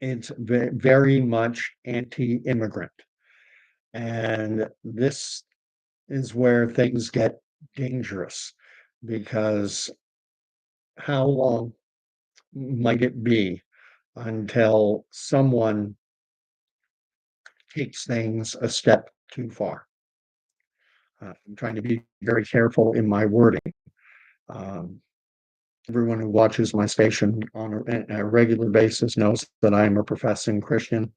A: it's very much anti-immigrant. And this is where things get dangerous, because how long might it be until someone takes things a step too far? I'm trying to be very careful in my wording. Um, Everyone who watches my station on a regular basis knows that I am a professing Christian,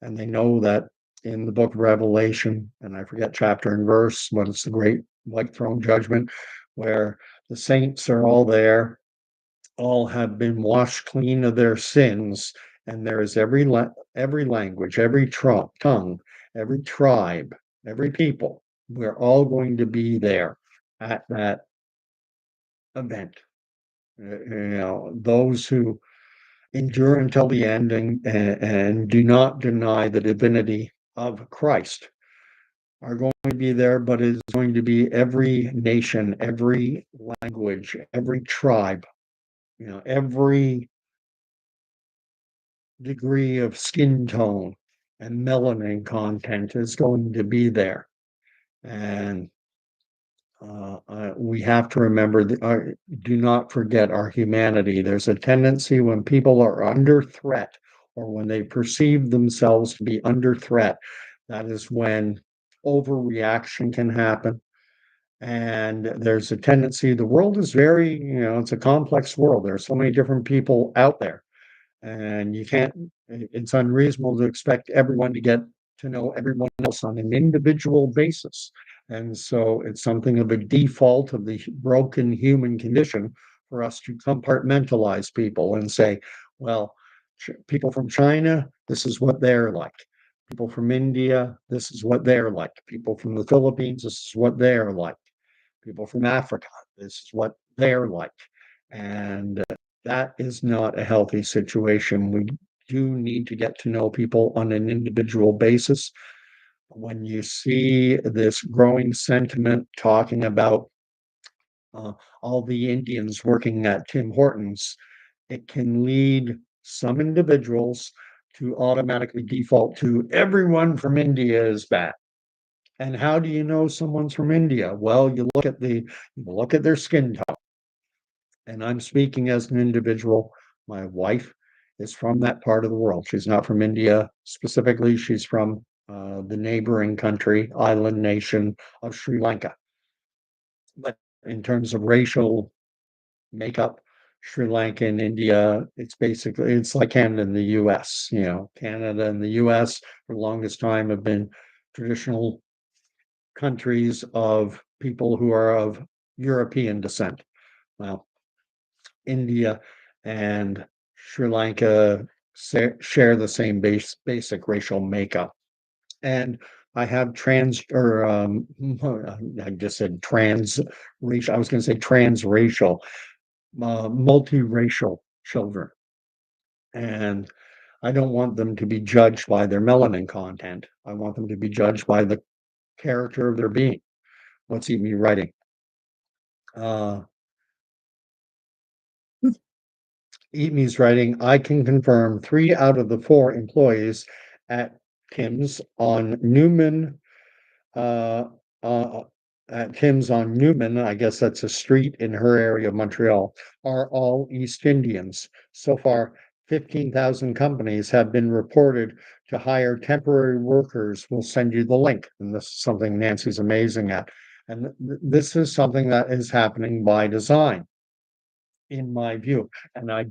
A: and they know that in the book of Revelation, and I forget chapter and verse, but it's the great white throne judgment, where the saints are all there, all have been washed clean of their sins, and there is every language, every tongue, every tribe, every people. We're all going to be there at that event. Those who endure until the end and do not deny the divinity of Christ are going to be there, but it's going to be every nation, every language, every tribe, every degree of skin tone and melanin content is going to be there. And we have to remember do not forget our humanity. There's a tendency when people are under threat or when they perceive themselves to be under threat, that is when overreaction can happen. And there's a tendency, the world is very, it's a complex world. There are so many different people out there. And you can't, it's unreasonable to expect everyone to get to know everyone else on an individual basis. And so it's something of a default of the broken human condition for us to compartmentalize people and say, well, people from China, this is what they're like. People from India, this is what they're like. People from the Philippines, this is what they're like. People from Africa, this is what they're like. And that is not a healthy situation. We do need to get to know people on an individual basis. When you see this growing sentiment talking about uh, all the Indians working at Tim Hortons, it can lead some individuals to automatically default to everyone from India is bad. And how do you know someone's from India? Well, you look at their skin tone. And I'm speaking as an individual. My wife is from that part of the world. She's not from India specifically. She's from the neighboring country, island nation of Sri Lanka. But in terms of racial makeup, Sri Lanka and India. It's like Canada and the US. Canada and the US for the longest time have been traditional countries of people who are of European descent. Well, India and Sri Lanka share the same basic racial makeup. And I have trans or I just said trans racial. I was going to say transracial, multiracial children. And I don't want them to be judged by their melanin content. I want them to be judged by the character of their being. What's he me writing? Uh, Eatme's writing, I can confirm 3 out of the 4 employees at Tim's on Newman, uh, uh, at Tim's on Newman, I guess that's a street in her area of Montreal, are all East Indians. So far, 15,000 companies have been reported to hire temporary workers. We'll send you the link. And this is something Nancy's amazing at. And this is something that is happening by design, in my view. And I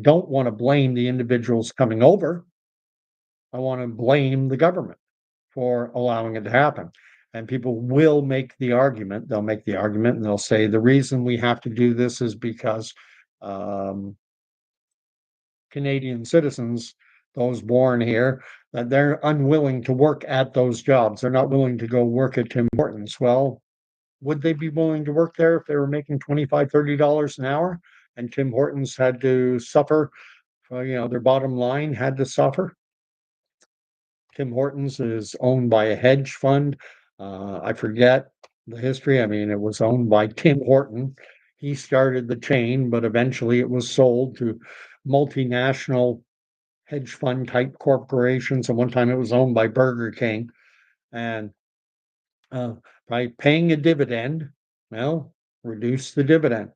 A: don't want to blame the individuals coming over. I want to blame the government for allowing it to happen. And people will make the argument. They'll make the argument and they'll say the reason we have to do this is because um, Canadian citizens, those born here, that they're unwilling to work at those jobs. They're not willing to go work at Tim Hortons. Well, would they be willing to work there if they were making $25, $30 an hour? And Tim Hortons had to suffer, their bottom line had to suffer. Tim Hortons is owned by a hedge fund. I forget the history. I mean, it was owned by Tim Horton. He started the chain, but eventually it was sold to multinational hedge fund type corporations. And one time it was owned by Burger King. And uh, by paying a dividend, well, reduce the dividend,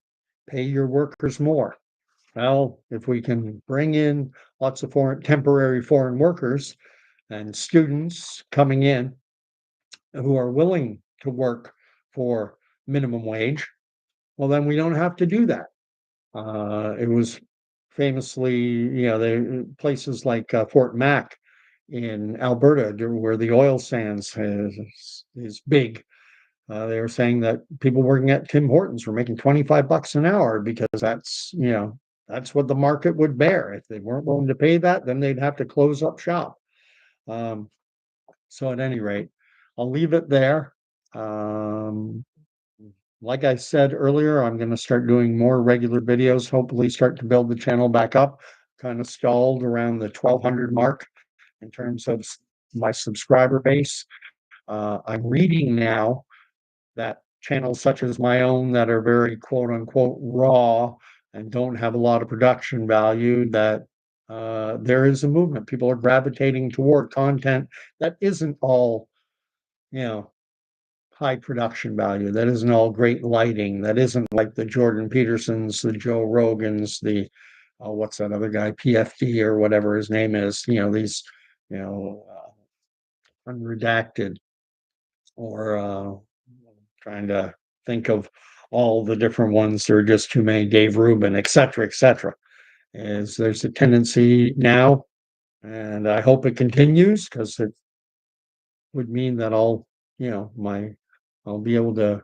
A: pay your workers more. Well, if we can bring in lots of temporary foreign workers and students coming in who are willing to work for minimum wage, well, then we don't have to do that. It was famously, the places like Fort Mac in Alberta, where the oil sands is big. They were saying that people working at Tim Hortons were making $25 an hour because that's what the market would bear. If they weren't willing to pay that, then they'd have to close up shop. Um, so at any rate, I'll leave it there. Um, like I said earlier, I'm going to start doing more regular videos, hopefully start to build the channel back up. Kind of stalled around the 1,200 mark in terms of my subscriber base. I'm reading now that channels such as my own that are very quote unquote raw and don't have a lot of production value, that there is a movement. People are gravitating toward content that isn't all, you know, high production value, that isn't all great lighting, that isn't like the Jordan Petersons, the Joe Rogans, the what's that other guy, PFD or whatever his name is, these, you know, unredacted, or trying to think of all the different ones. There are just too many, Dave Rubin, et cetera, et cetera. Is there's a tendency now, and I hope it continues because it would mean that I'll be able to,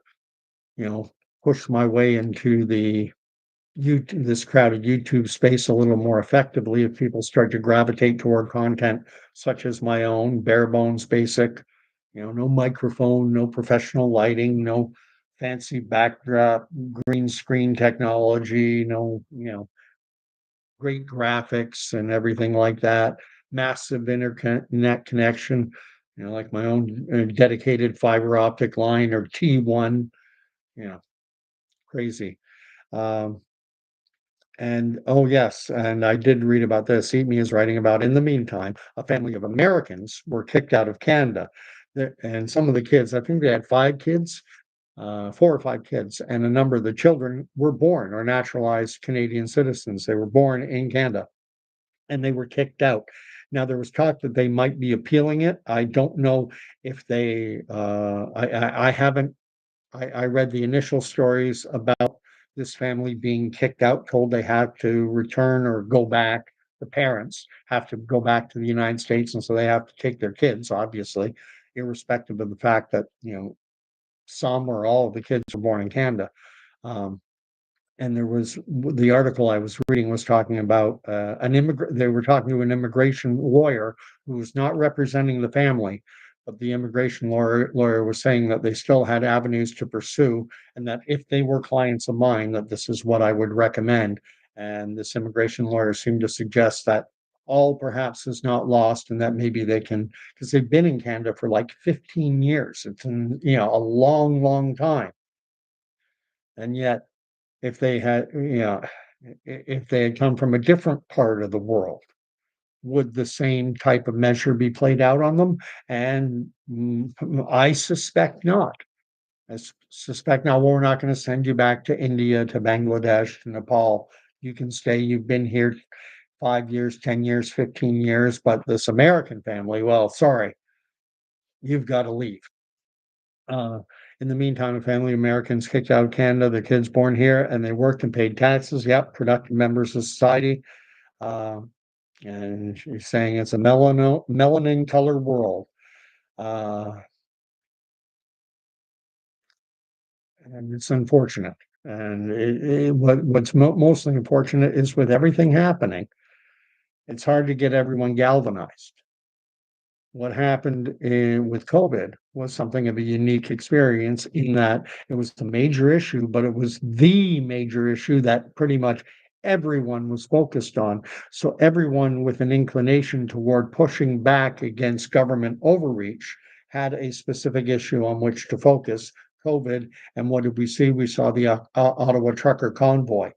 A: you know, push my way into this crowded YouTube space a little more effectively if people start to gravitate toward content such as my own, bare bones, basic, no microphone, no professional lighting, no fancy backdrop, green screen technology, no, great graphics and everything like that, massive internet connection, like my own dedicated fiber optic line or T1, crazy. Um, And oh, yes, and I did read about this. Eat Me is writing about, in the meantime, a family of Americans were kicked out of Canada. And some of the kids, I think they had 5 kids, 4 or 5 kids, and a number of the children were born or naturalized Canadian citizens. They were born in Canada and they were kicked out. Now, there was talk that they might be appealing it. I don't know if I haven't, I read the initial stories about this family being kicked out, told they have to return or go back. The parents have to go back to the United States, and so they have to take their kids, obviously, irrespective of the fact that, some or all of the kids were born in Canada. Um, and there was the article I was reading was talking about an immigrant. They were talking to an immigration lawyer who was not representing the family, but the immigration lawyer was saying that they still had avenues to pursue, and that if they were clients of mine, that this is what I would recommend. And this immigration lawyer seemed to suggest that all perhaps is not lost, and that maybe they can, because they've been in Canada for like 15 years. It's a long, long time, and yet if they had, if they had come from a different part of the world, would the same type of measure be played out on them? And I suspect not. Suspect now, well, we're not going to send you back to India, to Bangladesh, to Nepal. You can stay. You've been here 5 years, 10 years, 15 years, but this American family, well, sorry, you've got to leave. Uh, in the meantime, a family of Americans kicked out of Canada, their kids born here, and they worked and paid taxes. Yep, productive members of society. Uh, and she's saying it's a melanin colored world. Uh, and it's unfortunate. And what's mostly unfortunate is with everything happening, it's hard to get everyone galvanized. What happened with COVID was something of a unique experience in that it was a major issue, but it was the major issue that pretty much everyone was focused on. So everyone with an inclination toward pushing back against government overreach had a specific issue on which to focus. COVID. And what did we see? We saw the Ottawa trucker convoy.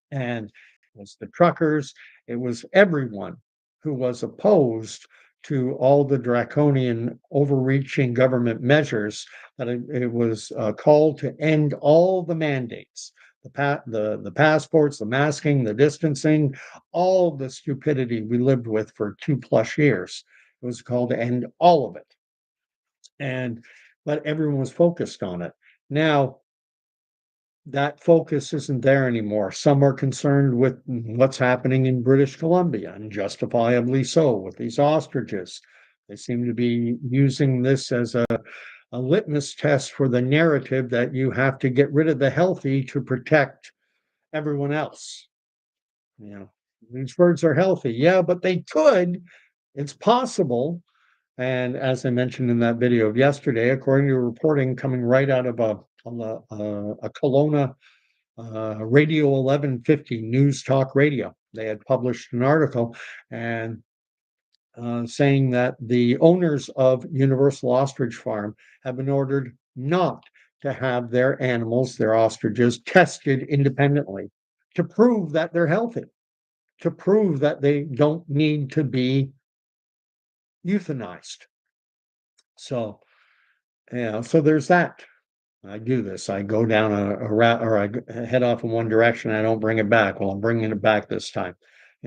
A: And it was the truckers, it was everyone who was opposed to all the draconian overreaching government measures, that it was called to end all the mandates, the passports, the masking, the distancing, all the stupidity we lived with for 2+ years. It was called to end all of it. And but everyone was focused on it. Now that focus isn't there anymore. Some are concerned with what's happening in British Columbia, and justifiably so, with these ostriches. They seem to be using this as a litmus test for the narrative that you have to get rid of the healthy to protect everyone else. These birds are healthy. Yeah, but they could. It's possible. And as I mentioned in that video of yesterday, according to reporting coming right out of a Kelowna Radio 1150 News Talk Radio. They had published an article and saying that the owners of Universal Ostrich Farm have been ordered not to have their animals, their ostriches, tested independently to prove that they're healthy, to prove that they don't need to be euthanized. So, so there's that. I do this. I go down a route, or I head off in one direction. I don't bring it back. Well, I'm bringing it back this time.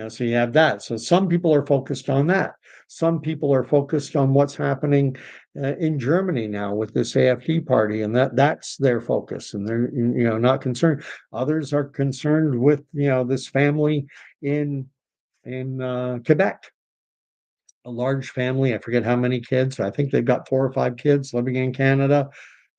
A: So you have that. So some people are focused on that. Some people are focused on what's happening in Germany now with this AfD party, and that's their focus, and they're not concerned. Others are concerned with this family in Quebec, a large family. I forget how many kids. I think they've got 4 or 5 kids living in Canada,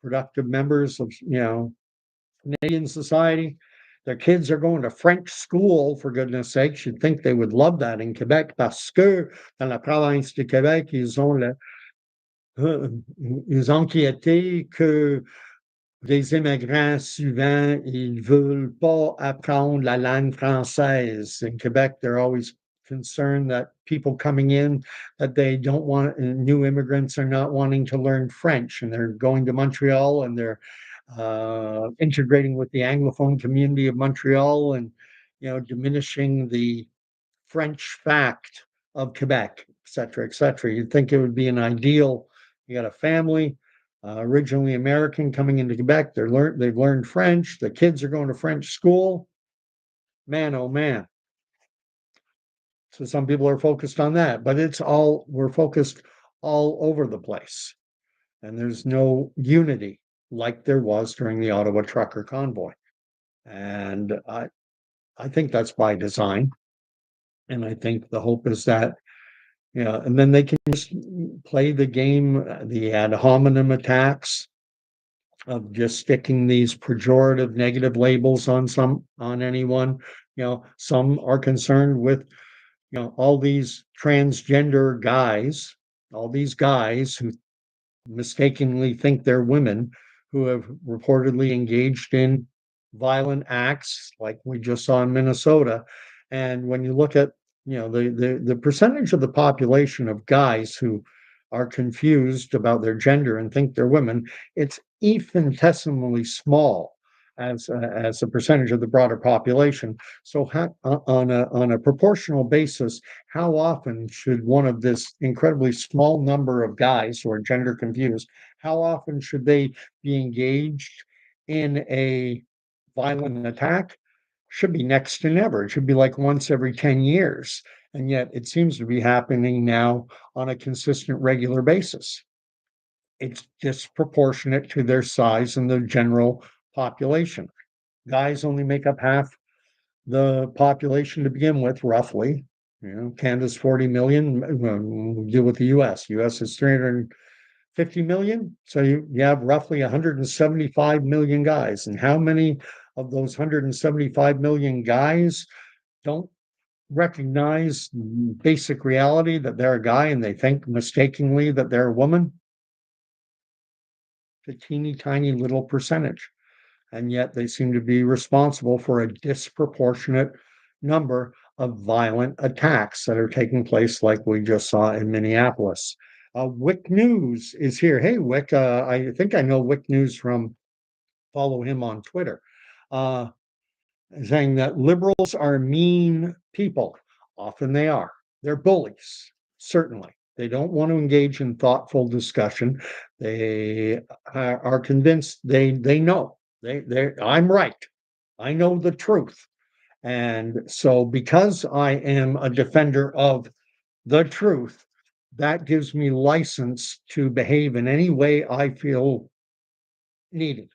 A: productive members of Canadian society. Their kids are going to French school, for goodness sakes. You'd think they would love that in Quebec, parce que dans la province de Québec, ils ont inquiété que les immigrants, souvent, ils veulent pas apprendre la langue française. In Quebec, they're always concerned that people coming in, that they don't want, new immigrants are not wanting to learn French, and they're going to Montreal, and they're integrating with the Anglophone community of Montreal, and diminishing the French fact of Quebec, et cetera, et cetera. You'd think it would be an ideal. You got a family, originally American, coming into Quebec. They've learned French. The kids are going to French school. Man, oh man. So some people are focused on that, but we're focused all over the place. And there's no unity like there was during the Ottawa trucker convoy. And I think that's by design. And I think the hope is that, and then they can just play the game, the ad hominem attacks of just sticking these pejorative negative labels on anyone. Some are concerned with, all these transgender guys, all these guys who mistakenly think they're women who have reportedly engaged in violent acts like we just saw in Minnesota. And when you look at, the percentage of the population of guys who are confused about their gender and think they're women, it's infinitesimally small as a percentage of the broader population. So on a proportional basis, how often should one of this incredibly small number of guys who are gender confused, how often should they be engaged in a violent attack? Should be next to never. It should be like once every 10 years. And yet it seems to be happening now on a consistent, regular basis. It's disproportionate to their size and the general population. Guys only make up half the population to begin with, roughly. Canada's 40 million. We'll deal with the US. US is 350 million. So you have roughly 175 million guys. And how many of those 175 million guys don't recognize basic reality that they're a guy and they think mistakenly that they're a woman? A teeny tiny little percentage. And yet they seem to be responsible for a disproportionate number of violent attacks that are taking place, like we just saw in Minneapolis. Wick News is here. Hey, Wick, I think I know Wick News from follow him on Twitter, uh, saying that liberals are mean people. Often they are. They're bullies, certainly. They don't want to engage in thoughtful discussion. They are convinced they know. I'm right. I know the truth. And so because I am a defender of the truth, that gives me license to behave in any way I feel needed.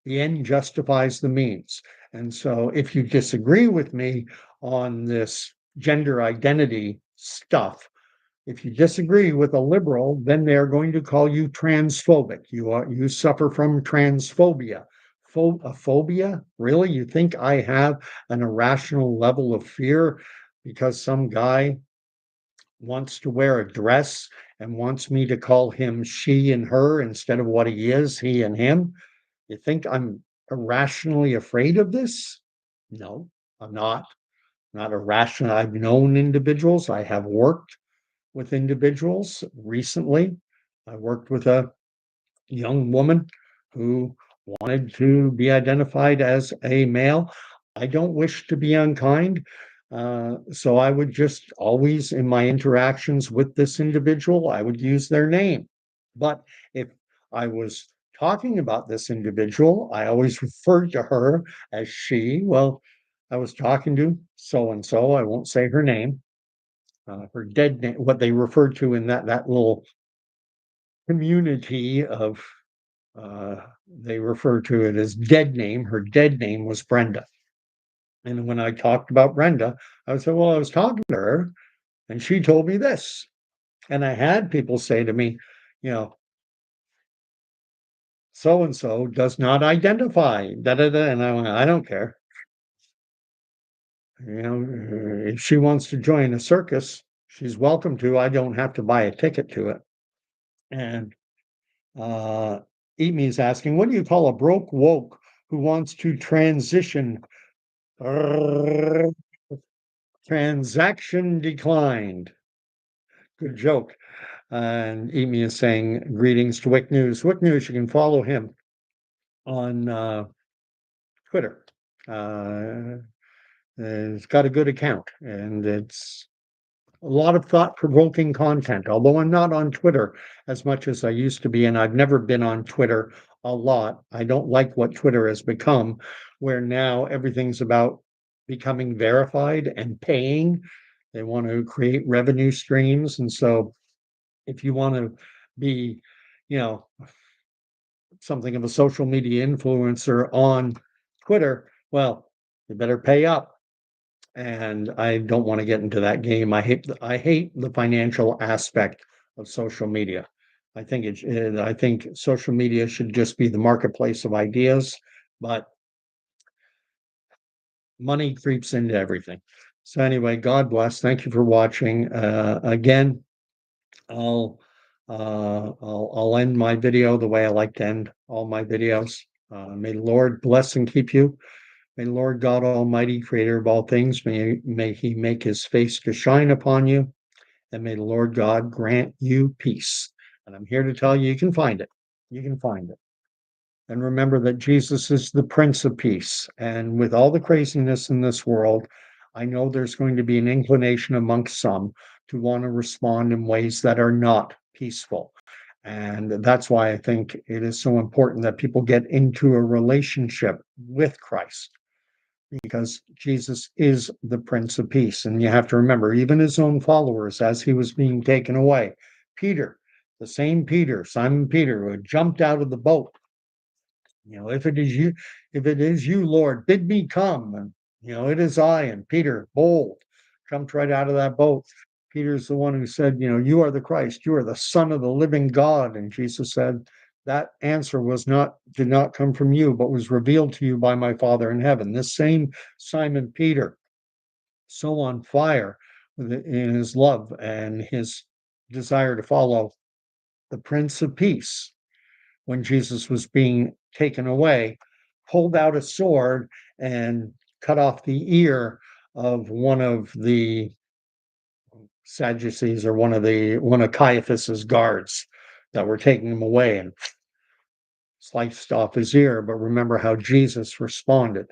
A: The end justifies the means. And so if you disagree with me on this gender identity stuff, if you disagree with a liberal, then they're going to call you transphobic. You suffer from transphobia. A phobia? Really? You think I have an irrational level of fear because some guy wants to wear a dress and wants me to call him she and her instead of what he is, he and him? You think I'm irrationally afraid of this? No, I'm not irrational. I've known individuals. I have worked with individuals recently. I worked with a young woman who wanted to be identified as a male. I don't wish to be unkind. So I would just always, in my interactions with this individual, I would use their name. But if I was talking about this individual, I always referred to her as she. Well, I was talking to so and so. I won't say her name, her dead name, what they referred to in that little community of, they refer to it as dead name. Her dead name was Brenda. And when I talked about Brenda, I said, well, I was talking to her and she told me this. And I had people say to me, you know, so and so does not identify, da da da. And I went, I don't care. If she wants to join a circus, she's welcome to. I don't have to buy a ticket to it. And Eat Me is asking, what do you call a broke woke who wants to transition? Transaction declined. Good joke. And Eat Me is saying, greetings to Wick News. Wick News, you can follow him on Twitter. It's got a good account and it's a lot of thought-provoking content, although I'm not on Twitter as much as I used to be, and I've never been on Twitter a lot. I don't like what Twitter has become, where now everything's about becoming verified and paying. They want to create revenue streams. And so if you want to be, you know, something of a social media influencer on Twitter, Well, you better pay up. And I don't want to get into that game. I hate the financial aspect of social media. I think social media should just be the marketplace of ideas, but money creeps into everything. So anyway, God bless. Thank you for watching. Again, I'll I'll end my video the way I like to end all my videos. May the Lord bless and keep you. May the Lord God Almighty, creator of all things, may he make his face to shine upon you, and may the Lord God grant you peace. And I'm here to tell you, you can find it. You can find it. And remember that Jesus is the Prince of Peace. And with all the craziness in this world, I know there's going to be an inclination amongst some to want to respond in ways that are not peaceful. And that's why I think it is so important that people get into a relationship with Christ, because Jesus is the Prince of Peace. And you have to remember, even his own followers, as he was being taken away, Peter, the same Peter, Simon Peter, who had jumped out of the boat, if it is you, Lord, bid me come. And, it is I. And Peter, bold, jumped right out of that boat. Peter's the one who said, you are the Christ, you are the Son of the living God. And Jesus said, that answer did not come from you, but was revealed to you by my Father in heaven. This same Simon Peter, so on fire in his love and his desire to follow the Prince of Peace, when Jesus was being taken away, pulled out a sword and cut off the ear of one of the Sadducees, or one of Caiaphas's guards that were taking him away, and sliced off his ear. But remember how Jesus responded.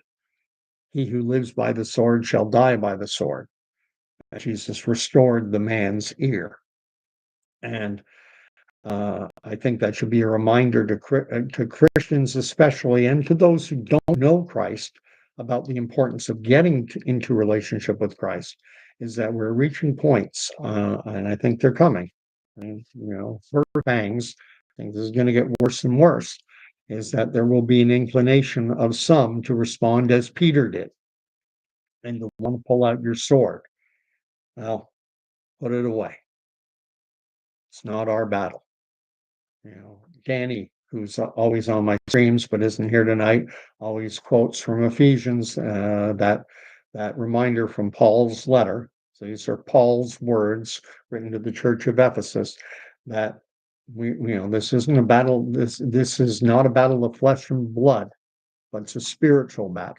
A: He who lives by the sword shall die by the sword. And Jesus restored the man's ear. And I think that should be a reminder to Christians, especially, and to those who don't know Christ, about the importance of getting into relationship with Christ. Is that we're reaching points, and I think they're coming. And, for fangs, I think this is going to get worse and worse. Is that there will be an inclination of some to respond as Peter did, and to want to pull out your sword. Well, put it away. It's not our battle. Danny, who's always on my streams but isn't here tonight, always quotes from Ephesians, that reminder from Paul's letter. So these are Paul's words written to the church of Ephesus, that this isn't a battle. This is not a battle of flesh and blood, but it's a spiritual battle,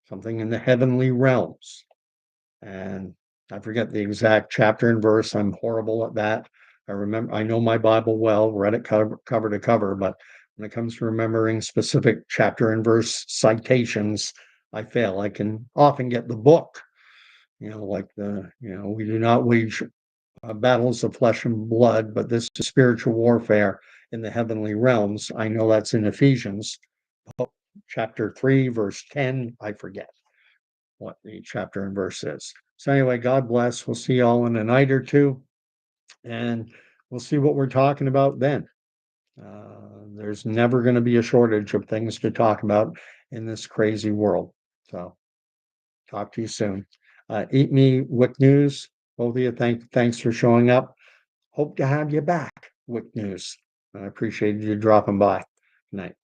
A: something in the heavenly realms. And I forget the exact chapter and verse. I'm horrible at that. I know my Bible well, read it cover to cover, but when it comes to remembering specific chapter and verse citations, I fail. I can often get the book, we do not wage battles of flesh and blood, but this is spiritual warfare in the heavenly realms. I know that's in Ephesians, chapter 3, verse 10. I forget what the chapter and verse is. So anyway, God bless. We'll see y'all in a night or two, and we'll see what we're talking about then. There's never going to be a shortage of things to talk about in this crazy world. So talk to you soon. Eat Me, Wick News. Both of you, thanks for showing up. Hope to have you back, Wick News. I appreciate you dropping by. Good night.